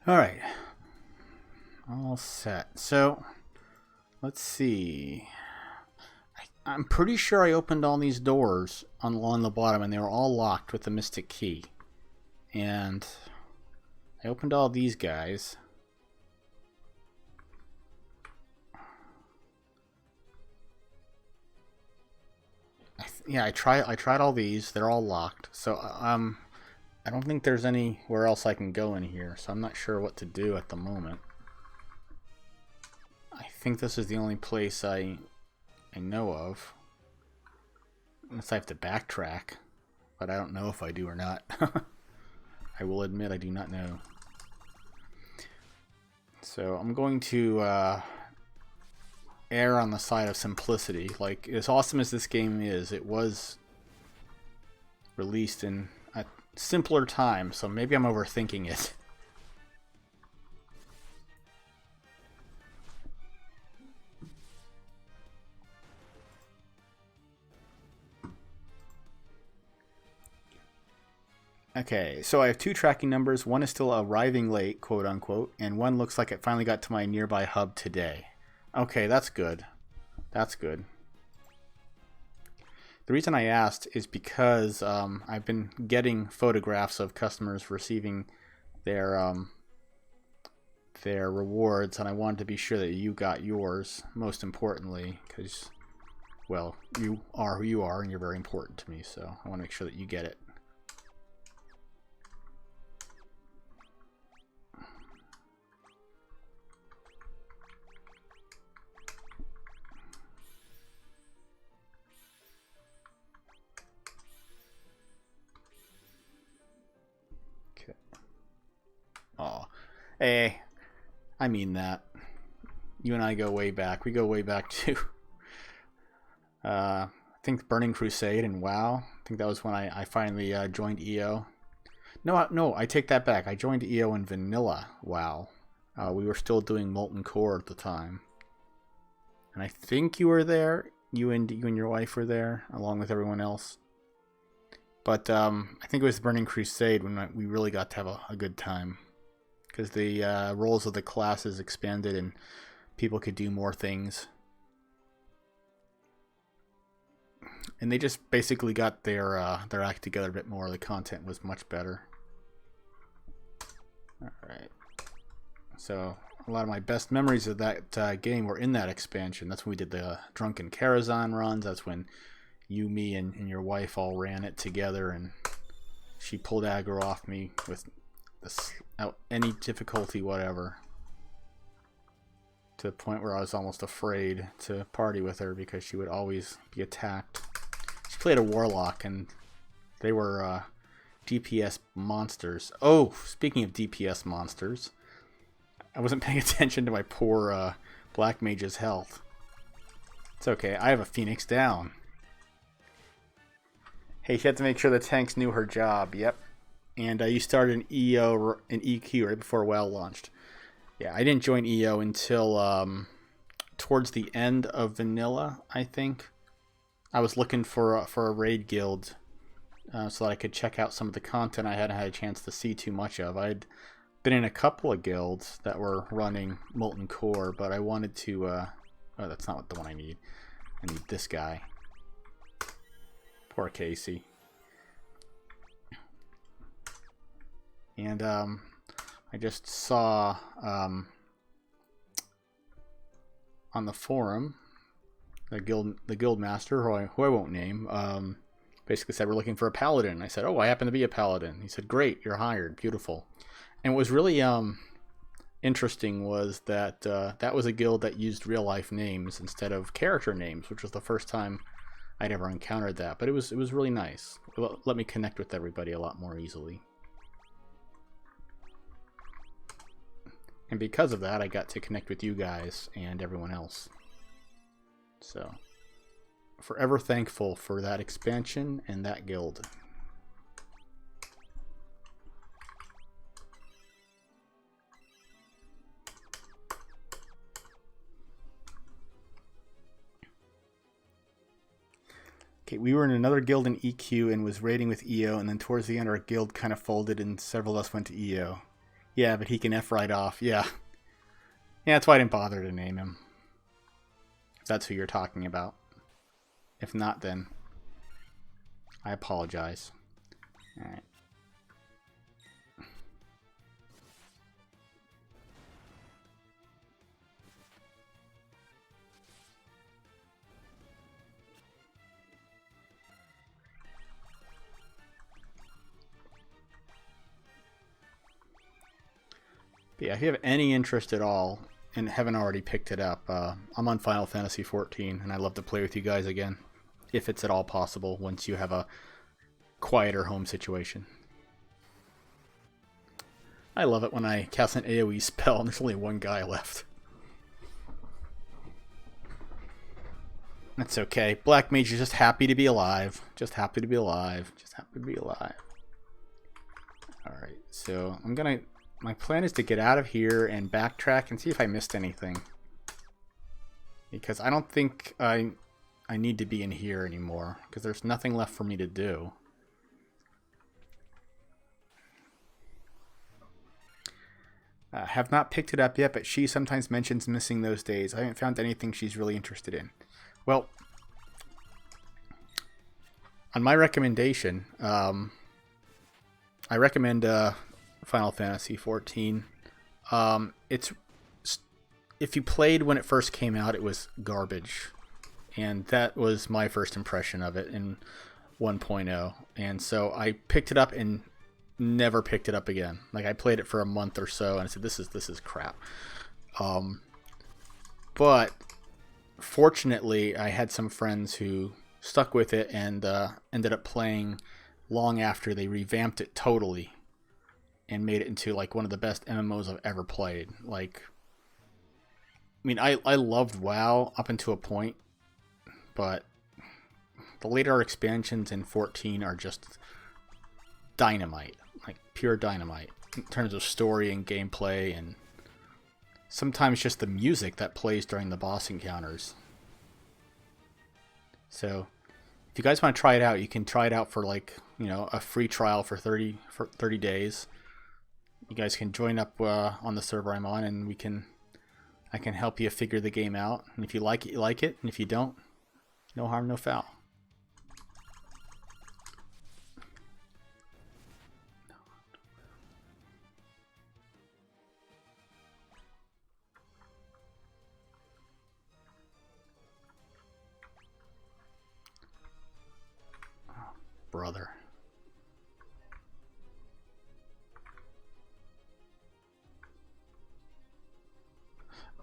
Alright. All set. So, let's see. I'm pretty sure I opened all these doors along the bottom, and they were all locked with the Mystic Key. And I opened all these guys. Yeah, I tried all these. They're all locked. So, I don't think there's anywhere else I can go in here, so I'm not sure what to do at the moment. I think this is the only place I know of. Unless I have to backtrack, but I don't know if I do or not. I will admit I do not know. So I'm going to err on the side of simplicity. Like, as awesome as this game is, it was released in a simpler time, so maybe I'm overthinking it. Okay, so I have 2 tracking numbers. One is still arriving late, quote unquote, and one looks like it finally got to my nearby hub today. Okay, that's good. That's good. The reason I asked is because I've been getting photographs of customers receiving their rewards, and I wanted to be sure that you got yours, most importantly, because, well, you are who you are, and you're very important to me, so I want to make sure that you get it. Oh, hey, I mean that. You and I go way back. We go way back to, I think Burning Crusade and WoW. I think that was when I finally joined EO. No, I take that back. I joined EO in vanilla WoW. We were still doing Molten Core at the time. And I think you were there. You and your wife were there, along with everyone else. But I think it was Burning Crusade when we really got to have a good time. Because the roles of the classes expanded and people could do more things. And they just basically got their act together a bit more. The content was much better. Alright. So, a lot of my best memories of that game were in that expansion. That's when we did the Drunken Karazhan runs. That's when you, me, and your wife all ran it together. And she pulled aggro off me with any difficulty whatever, to the point where I was almost afraid to party with her because she would always be attacked. She played a warlock and they were DPS monsters. Oh, speaking of DPS monsters, I wasn't paying attention to my poor Black Mage's health. It's okay, I have a Phoenix down. Hey, she had to make sure the tanks knew her job. Yep. And you started an EO and EQ right before WoW launched. Yeah, I didn't join EO until towards the end of vanilla, I think. I was looking for a raid guild so that I could check out some of the content I hadn't had a chance to see too much of. I'd been in a couple of guilds that were running Molten Core, but I wanted to... oh, that's not the one I need. I need this guy. Poor Casey. And I just saw on the forum the guild master, who I won't name, basically said we're looking for a paladin. I said, oh, I happen to be a paladin. He said, great, you're hired, beautiful. And what was really interesting was that that was a guild that used real life names instead of character names, which was the first time I'd ever encountered that. But it was really nice. It let me connect with everybody a lot more easily. And because of that, I got to connect with you guys and everyone else. So, forever thankful for that expansion and that guild. Okay, we were in another guild in EQ and was raiding with EO, and then towards the end our guild kind of folded and several of us went to EO. Yeah, but he can F right off. Yeah. Yeah, that's why I didn't bother to name him. If that's who you're talking about. If not, then I apologize. Alright. But yeah, if you have any interest at all and haven't already picked it up, I'm on Final Fantasy XIV, and I'd love to play with you guys again, if it's at all possible, once you have a quieter home situation. I love it when I cast an AoE spell and there's only one guy left. That's okay. Black Mage is just happy to be alive. Just happy to be alive. Just happy to be alive. Alright, so I'm gonna... My plan is to get out of here and backtrack and see if I missed anything. Because I don't think I need to be in here anymore. Because there's nothing left for me to do. Have not picked it up yet, but she sometimes mentions missing those days. I haven't found anything she's really interested in. Well, on my recommendation, I recommend Final Fantasy XIV. It's if you played when it first came out, it was garbage, and that was my first impression of it in 1.0. And so I picked it up and never picked it up again. Like, I played it for a month or so, and I said, "This is crap." But fortunately, I had some friends who stuck with it and ended up playing long after they revamped it totally and made it into like one of the best MMOs I've ever played. Like, I mean, I loved WoW up until a point, but the later expansions in 14 are just dynamite, like pure dynamite in terms of story and gameplay, and sometimes just the music that plays during the boss encounters. So if you guys want to try it out, you can try it out for like, you know, a free trial for 30 days. You guys can join up on the server I'm on, and I can help you figure the game out. And if you like it, you like it, and if you don't, no harm, no foul. Oh, brother.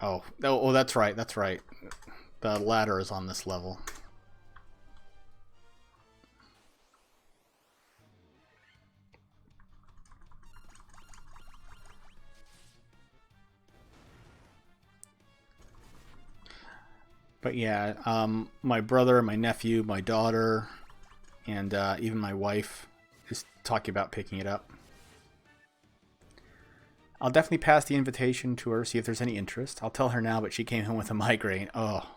Oh, that's right, that's right. The ladder is on this level. But yeah, my brother, my nephew, my daughter, and even my wife is talking about picking it up. I'll definitely pass the invitation to her, see if there's any interest. I'll tell her now, but she came home with a migraine. Oh,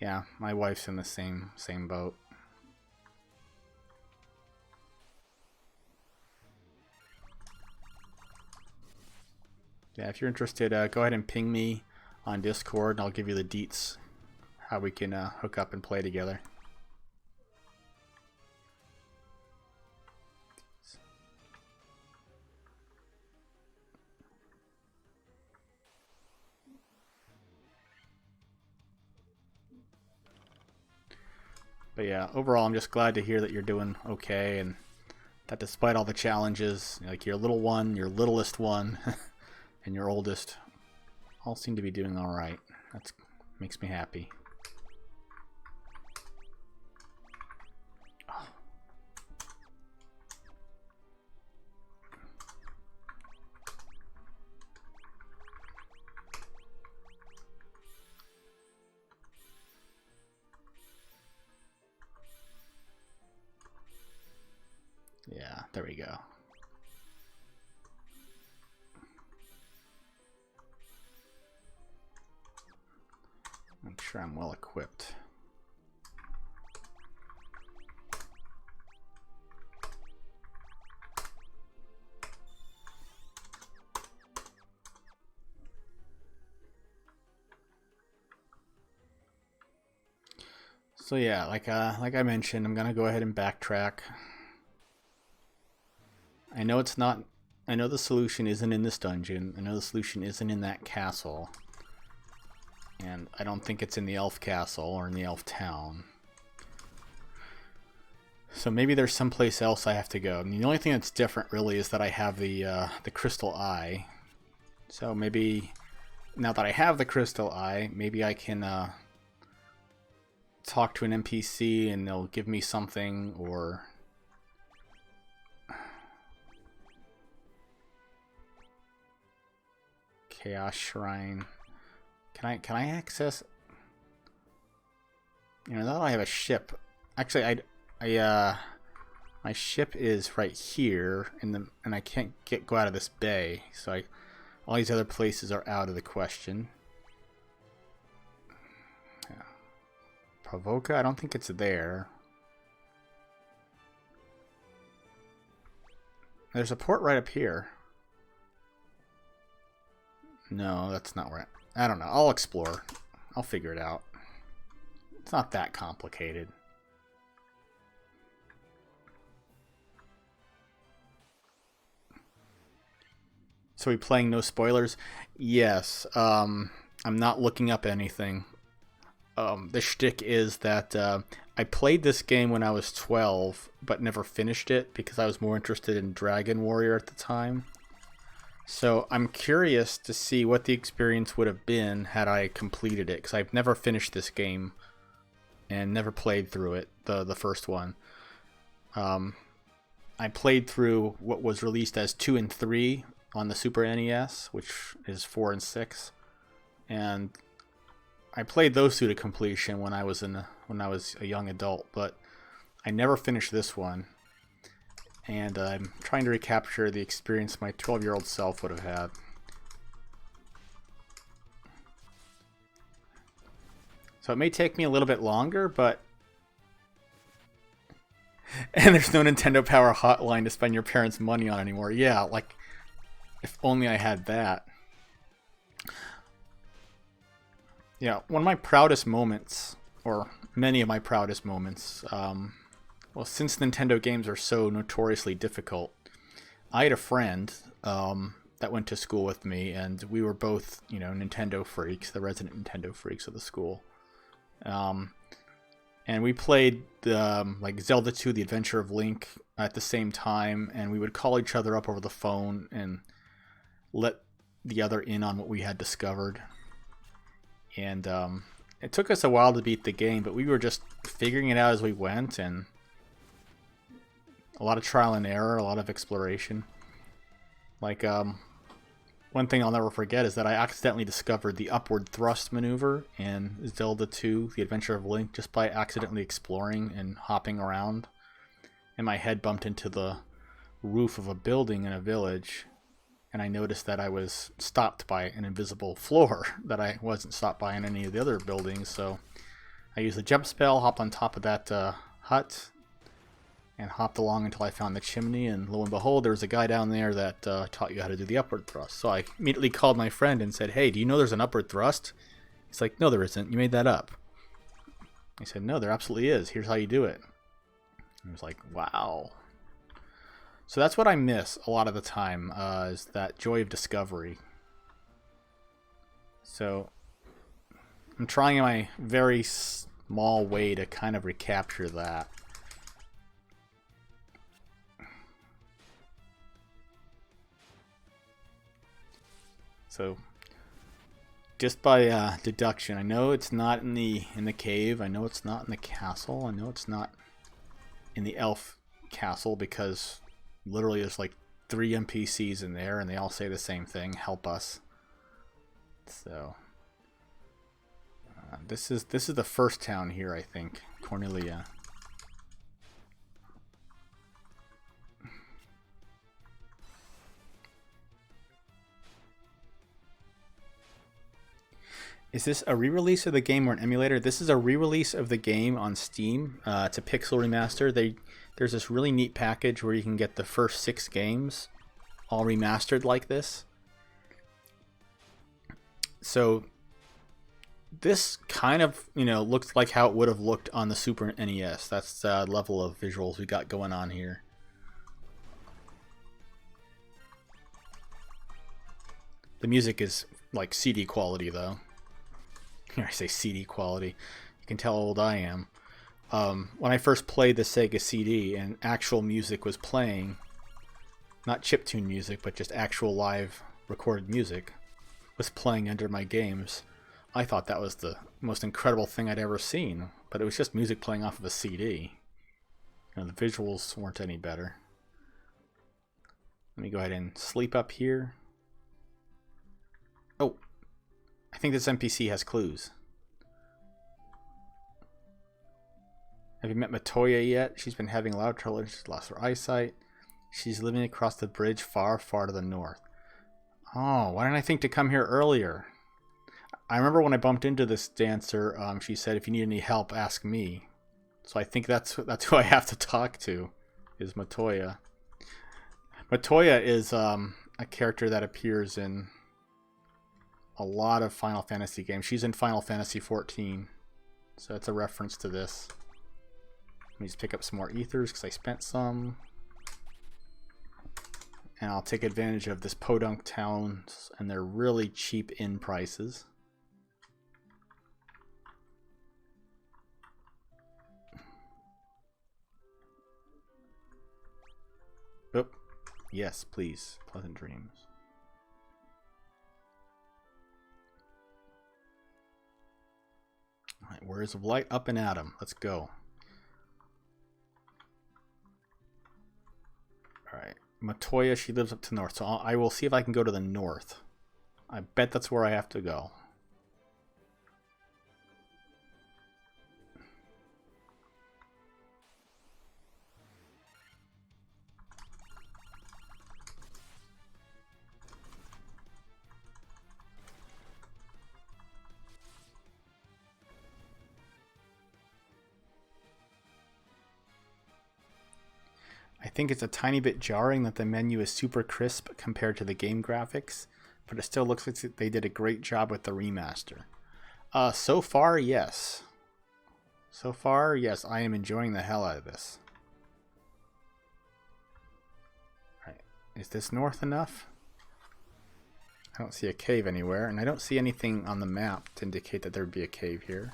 yeah, my wife's in the same boat. Yeah, if you're interested, go ahead and ping me on Discord, and I'll give you the deets, how we can hook up and play together. But yeah, overall, I'm just glad to hear that you're doing okay, and that despite all the challenges, like your little one, your littlest one, and your oldest, all seem to be doing all right. That makes me happy. Oh. Yeah, there we go. Make sure I'm well equipped. So yeah, like I mentioned, I'm gonna go ahead and backtrack. I know it's not. I know the solution isn't in this dungeon. I know the solution isn't in that castle. And I don't think it's in the elf castle or in the elf town. So maybe there's someplace else I have to go. I mean, the only thing that's different really is that I have the crystal eye. So maybe now that I have the crystal eye, maybe I can talk to an NPC and they'll give me something, or Chaos Shrine. Can I access? You know, now I have a ship. Actually, my ship is right here, and I can't go out of this bay. So all these other places are out of the question. Yeah. Provoca, I don't think it's there. There's a port right up here. No, that's not where I don't know. I'll explore. I'll figure it out. It's not that complicated. So are we playing no spoilers? Yes. I'm not looking up anything. The shtick is that I played this game when I was 12, but never finished it because I was more interested in Dragon Warrior at the time. So I'm curious to see what the experience would have been had I completed it, because I've never finished this game and never played through it, the first one. I played through what was released as 2 and 3 on the Super NES, which is 4 and 6, and I played those two to completion when I was a young adult, but I never finished this one. And I'm trying to recapture the experience my 12-year-old self would have had. So it may take me a little bit longer, but... And there's no Nintendo Power hotline to spend your parents' money on anymore. Yeah, like, if only I had that. Yeah, one of my proudest moments, or many of my proudest moments, well, since Nintendo games are so notoriously difficult, I had a friend that went to school with me, and we were both, you know, Nintendo freaks, the resident Nintendo freaks of the school. And we played like Zelda 2: The Adventure of Link at the same time, and we would call each other up over the phone and let the other in on what we had discovered. And it took us a while to beat the game, but we were just figuring it out as we went, and a lot of trial and error, a lot of exploration. Like, one thing I'll never forget is that I accidentally discovered the upward thrust maneuver in Zelda 2, The Adventure of Link, just by accidentally exploring and hopping around. And my head bumped into the roof of a building in a village, and I noticed that I was stopped by an invisible floor that I wasn't stopped by in any of the other buildings. So I used the jump spell, hopped on top of that hut, and hopped along until I found the chimney, and lo and behold, there was a guy down there that taught you how to do the upward thrust. So I immediately called my friend and said, "Hey, do you know there's an upward thrust?" He's like, "No, there isn't. You made that up." I said, "No, there absolutely is. Here's how you do it." And I was like, wow. So that's what I miss a lot of the time, is that joy of discovery. So I'm trying in my very small way to kind of recapture that. So, just by deduction, I know it's not in the cave. I know it's not in the castle. I know it's not in the elf castle, because literally there's like 3 NPCs in there, and they all say the same thing: "Help us." So, this is the first town here, I think, Cornelia. Is this a re-release of the game or an emulator? This is a re-release of the game on Steam. It's a pixel remaster. There's this really neat package where you can get the first 6 games all remastered like this. So this kind of, you know, looks like how it would have looked on the Super NES. That's the level of visuals we got going on here. The music is like CD quality, though. Here I say CD quality. You can tell how old I am. When I first played the Sega CD and actual music was playing, not chiptune music, but just actual live recorded music was playing under my games, I thought that was the most incredible thing I'd ever seen. But it was just music playing off of a CD. You know, the visuals weren't any better. Let me go ahead and sleep up here. Oh, I think this NPC has clues. Have you met Matoya yet? She's been having a lot of trouble. She's lost her eyesight. She's living across the bridge far, far to the north. Oh, why didn't I think to come here earlier? I remember when I bumped into this dancer, she said, if you need any help, ask me. So I think that's who I have to talk to, is Matoya. Matoya is a character that appears in a lot of Final Fantasy games. She's in Final Fantasy 14, so it's a reference to this. Let me just pick up some more ethers because I spent some. And I'll take advantage of this podunk towns and their really cheap inn prices. Oop. Yes, please. Pleasant dreams. Alright, Warriors of Light up and at 'em. Let's go. Alright. Matoya, she lives up to the north, so I will see if I can go to the north. I bet that's where I have to go. I think it's a tiny bit jarring that the menu is super crisp compared to the game graphics, but it still looks like they did a great job with the remaster. So far, yes. So far, yes, I am enjoying the hell out of this. Alright, is this north enough? I don't see a cave anywhere, and I don't see anything on the map to indicate that there would be a cave here.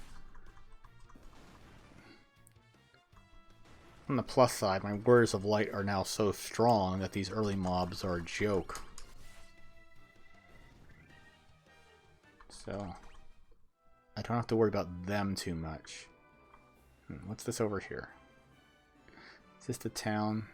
On the plus side, my Warriors of Light are now so strong that these early mobs are a joke. So, I don't have to worry about them too much. What's this over here? Is this the town?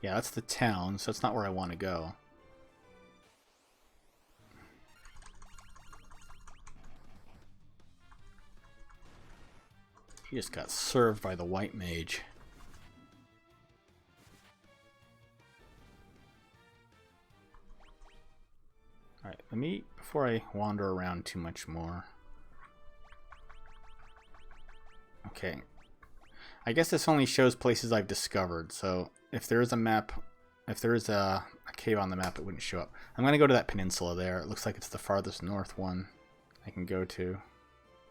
Yeah, that's the town, so that's not where I want to go. He just got served by the white mage. Alright, let me, before I wander around too much more. Okay. I guess this only shows places I've discovered, so if there is a map, if there is a cave on the map, it wouldn't show up. I'm going to go to that peninsula there. It looks like it's the farthest north one I can go to.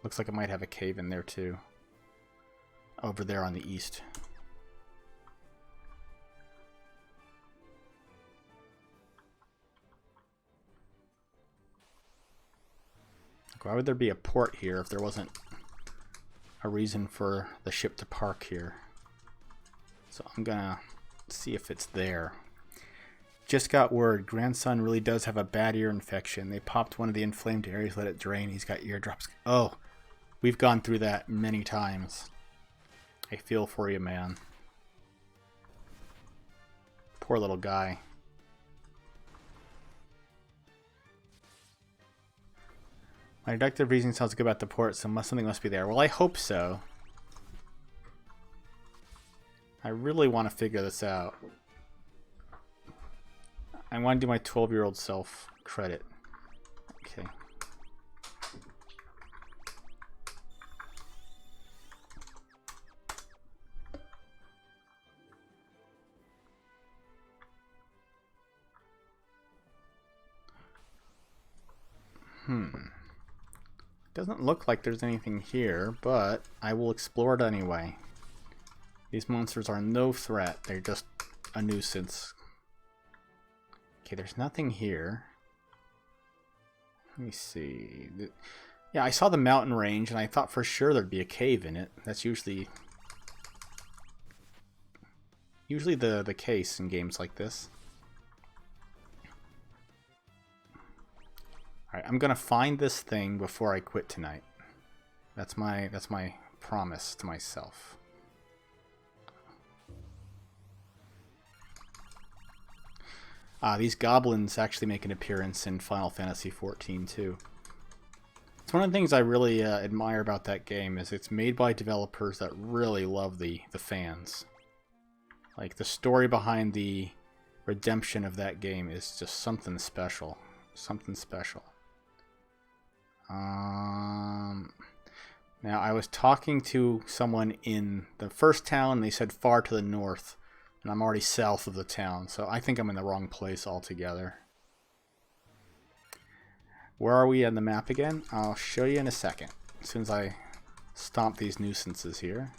Looks like it might have a cave in there too. Over there on the east. Why would there be a port here if there wasn't a reason for the ship to park here? So I'm gonna see if it's there. Just got word, grandson really does have a bad ear infection. They popped one of the inflamed areas, let it drain. He's got eardrops. Oh, we've gone through that many times. I feel for you, man. Poor little guy. My deductive reasoning sounds good about the port, so something must be there. Well, I hope so. I really want to figure this out. I want to do my 12-year-old self credit. Okay. Doesn't look like there's anything here, but I will explore it anyway. These monsters are no threat. They're just a nuisance. Okay, there's nothing here. Let me see. Yeah, I saw the mountain range, and I thought for sure there'd be a cave in it. That's usually the case in games like this. Alright, I'm gonna find this thing before I quit tonight. That's my promise to myself. These goblins actually make an appearance in Final Fantasy XIV too. It's one of the things I really admire about that game is it's made by developers that really love the fans. Like, the story behind the redemption of that game is just something special. Something special. Now, I was talking to someone in the first town, and they said far to the north, and I'm already south of the town, so I think I'm in the wrong place altogether. Where are we on the map again? I'll show you in a second, as soon as I stomp these nuisances here.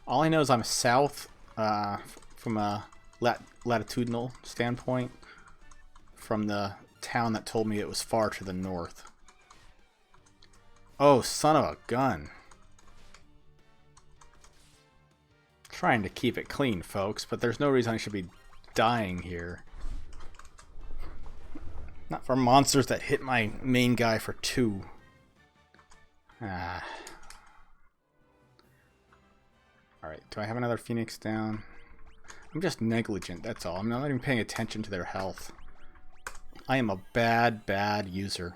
All I know is I'm south from a latitudinal standpoint from the town that told me it was far to the north. Oh, son of a gun. Trying to keep it clean, folks, but there's no reason I should be dying here. Not for monsters that hit my main guy for 2. Alright, do I have another Phoenix down? I'm just negligent, that's all. I'm not even paying attention to their health. I am a bad, bad user.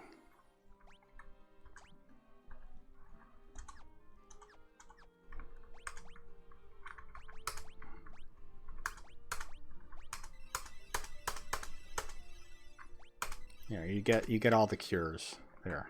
Yeah, you get all the cures there.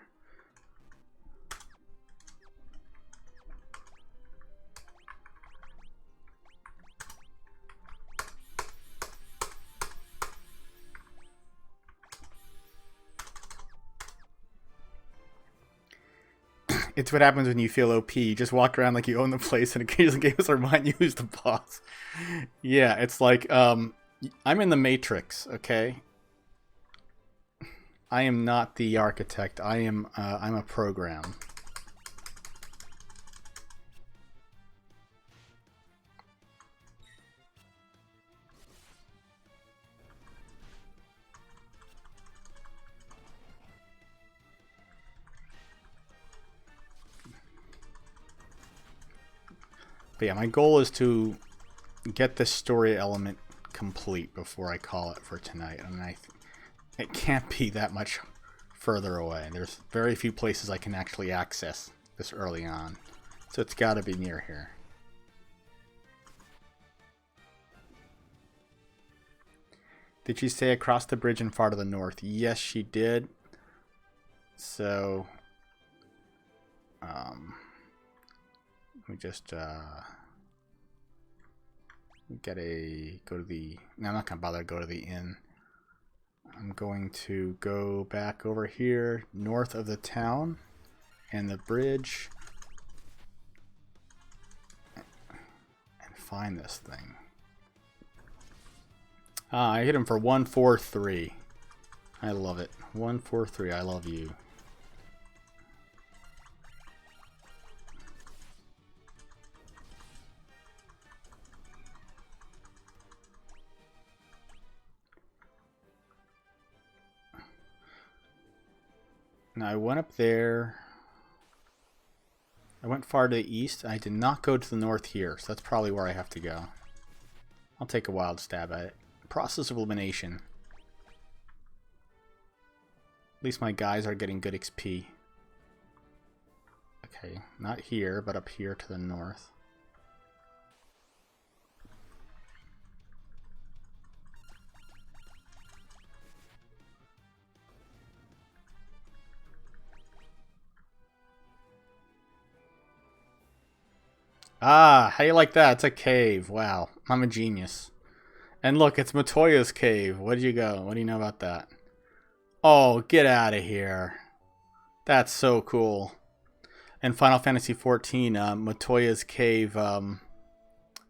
It's what happens when you feel OP. You just walk around like you own the place, and occasionally games remind you who's the boss. Yeah, it's like, I'm in the Matrix, okay? I am not the architect. I'm a program. But yeah, my goal is to get this story element complete before I call it for tonight. I mean, it can't be that much further away. There's very few places I can actually access this early on. So it's got to be near here. Did she say across the bridge and far to the north? Yes, she did. So, we just go to the. No, I'm not gonna bother to go to the inn. I'm going to go back over here north of the town and the bridge and find this thing. I hit him for 143. I love it. 143. I love you. Now I went up there. I went far to the east. I did not go to the north here, so that's probably where I have to go. I'll take a wild stab at it. Process of elimination. At least my guys are getting good XP. Okay, not here, but up here to the north. Ah, how do you like that? It's a cave. Wow, I'm a genius. And look, it's Matoya's cave. What do you know about that? Oh, get out of here. That's so cool. In Final Fantasy XIV, Matoya's cave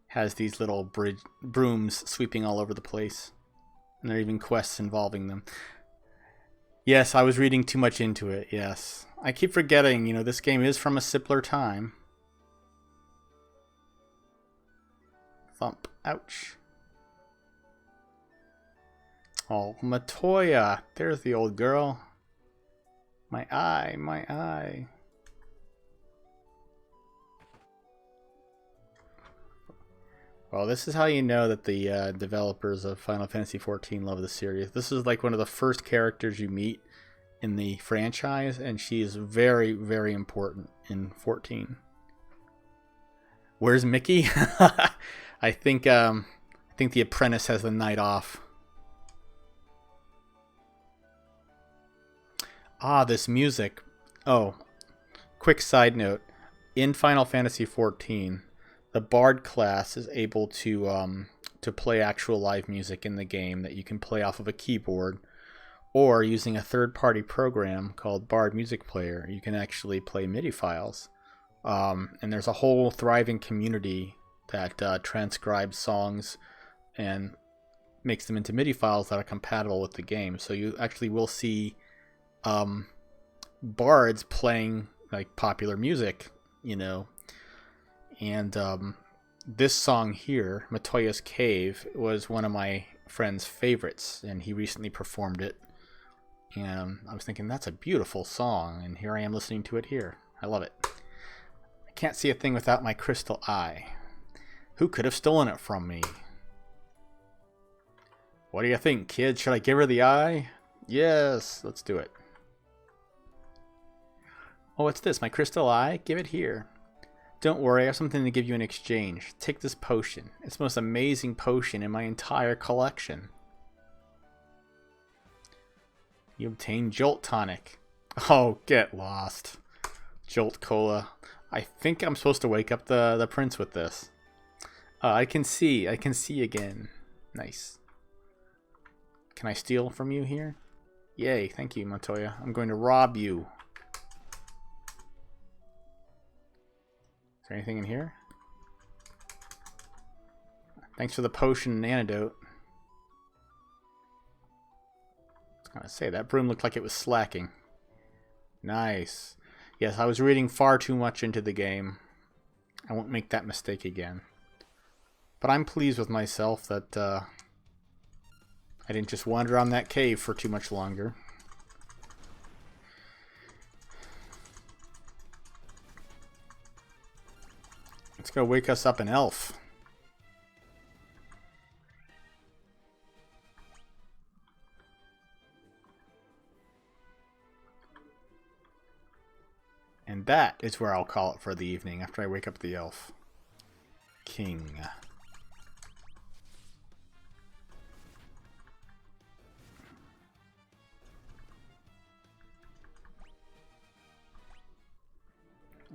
has these little brooms sweeping all over the place. And there are even quests involving them. Yes, I was reading too much into it, yes. I keep forgetting, this game is from a simpler time. Thump. Ouch. Oh, Matoya. There's the old girl. My eye, my eye. Well, this is how you know that the developers of Final Fantasy XIV love the series. This is like one of the first characters you meet in the franchise, and she is very, very important in 14. Where's Mickey? I think the apprentice has the night off. Ah, this music. Oh, quick side note. In Final Fantasy XIV, the Bard class is able to play actual live music in the game that you can play off of a keyboard, or using a third-party program called Bard Music Player, you can actually play MIDI files. And there's a whole thriving community that transcribes songs and makes them into MIDI files that are compatible with the game. So you actually will see bards playing like popular music, you know. And this song here, Matoya's Cave, was one of my friend's favorites, and he recently performed it. And I was thinking, that's a beautiful song, and here I am listening to it here. I love it. I can't see a thing without my crystal eye. Who could have stolen it from me? What do you think, kid? Should I give her the eye? Yes, let's do it. Oh, what's this? My crystal eye? Give it here. Don't worry, I have something to give you in exchange. Take this potion. It's the most amazing potion in my entire collection. You obtain Jolt Tonic. Oh, get lost. Jolt Cola. I think I'm supposed to wake up the prince with this. I can see again. Nice. Can I steal from you here? Yay, thank you, Matoya. I'm going to rob you. Is there anything in here? Thanks for the potion and antidote. I was gonna say, that broom looked like it was slacking. Nice. Yes, I was reading far too much into the game. I won't make that mistake again. But I'm pleased with myself that I didn't just wander around that cave for too much longer. Let's go wake us up an elf. And that is where I'll call it for the evening after I wake up the elf. King.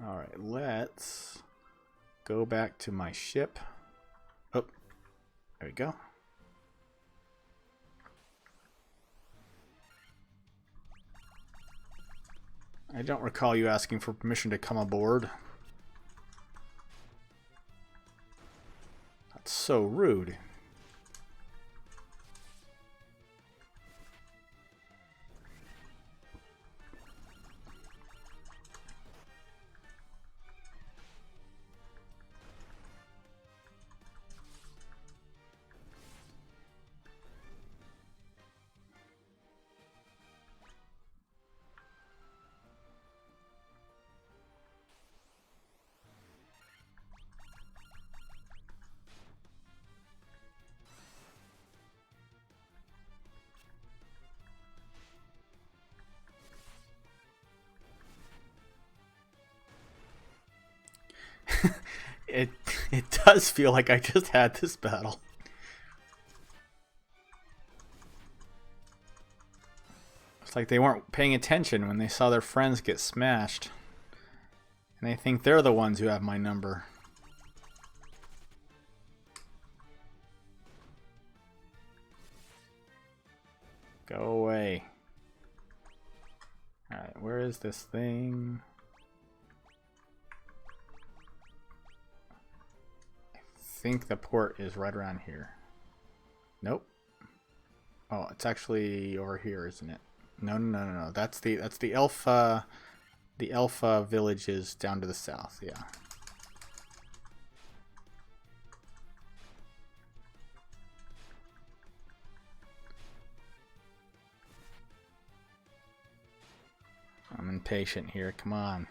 Alright, let's go back to my ship. Oh, there we go. I don't recall you asking for permission to come aboard. That's so rude. It does feel like I just had this battle. It's like they weren't paying attention when they saw their friends get smashed. And they think they're the ones who have my number. Go away. Alright, where is this thing? I think the port is right around here. Nope. Oh, it's actually over here, isn't it? No. That's the Alpha. The Alpha village is down to the south. Yeah. patient here. Come on.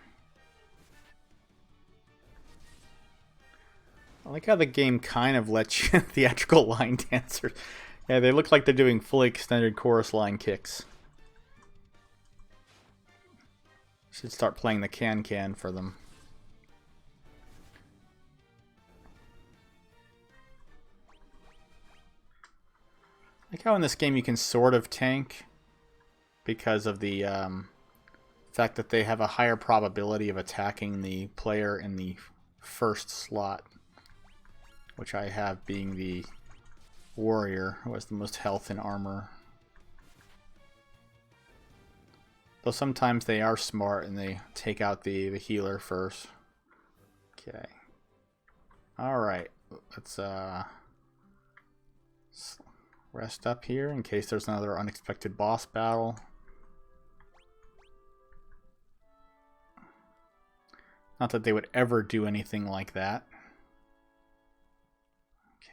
I like how the game kind of lets you theatrical line dancers. Yeah, they look like they're doing fully extended chorus line kicks. Should start playing the can for them. I like how in this game you can sort of tank because of the fact that they have a higher probability of attacking the player in the first slot, which I have being the warrior, who has the most health and armor. Though sometimes they are smart and they take out the healer first. Okay. Alright. Let's rest up here in case there's another unexpected boss battle. Not that they would ever do anything like that.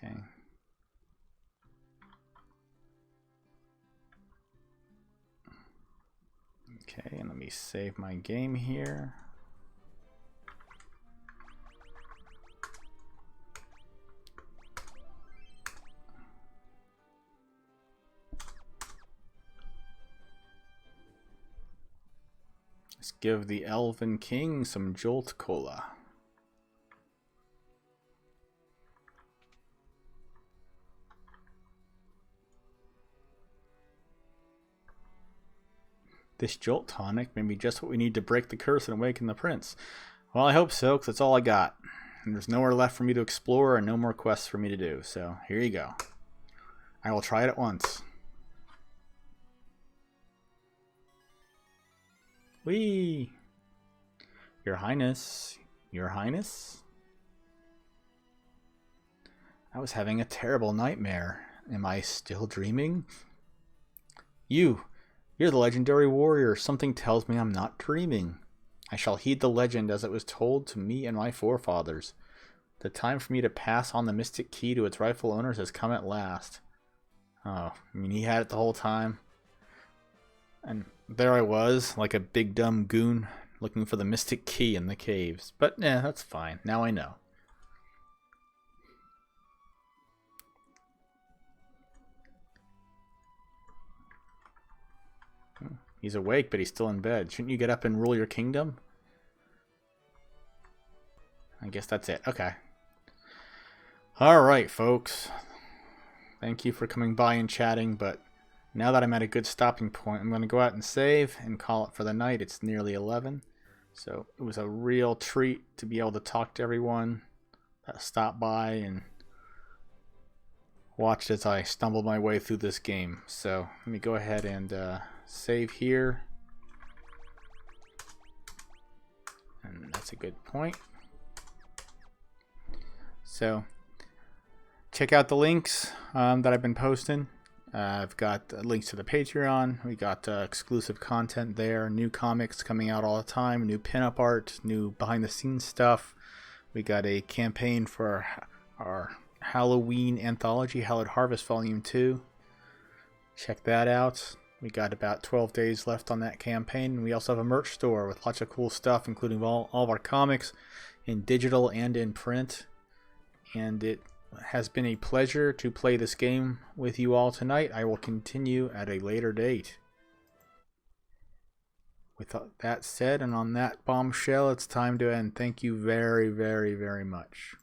Okay. Okay, and let me save my game here. Let's give the Elven King some Jolt Cola. This Jolt tonic may be just what we need to break the curse and awaken the prince. Well, I hope so, because that's all I got. And there's nowhere left for me to explore and no more quests for me to do. So, here you go. I will try it at once. Whee! Your Highness. Your Highness? I was having a terrible nightmare. Am I still dreaming? You're the legendary warrior. Something tells me I'm not dreaming. I shall heed the legend as it was told to me and my forefathers. The time for me to pass on the mystic key to its rightful owners has come at last. Oh, I mean, he had it the whole time. And there I was, like a big dumb goon, looking for the mystic key in the caves. But, yeah, that's fine. Now I know. He's awake, but he's still in bed. Shouldn't you get up and rule your kingdom? I guess that's it. Okay. Alright, folks. Thank you for coming by and chatting, but now that I'm at a good stopping point, I'm going to go out and save and call it for the night. It's nearly 11. So it was a real treat to be able to talk to everyone that stopped by and watched as I stumbled my way through this game. So let me go ahead and save here. And that's a good point. So check out the links that I've been posting. I've got links to the Patreon. We got exclusive content there, new comics coming out all the time, new pinup art, new behind the scenes stuff. We got a campaign for our Halloween anthology, Hallowed Harvest Volume 2. Check that out. We got about 12 days left on that campaign. We also have a merch store with lots of cool stuff, including all of our comics in digital and in print. And it has been a pleasure to play this game with you all tonight. I will continue at a later date. With that said, and on that bombshell, it's time to end. Thank you very, very, very much.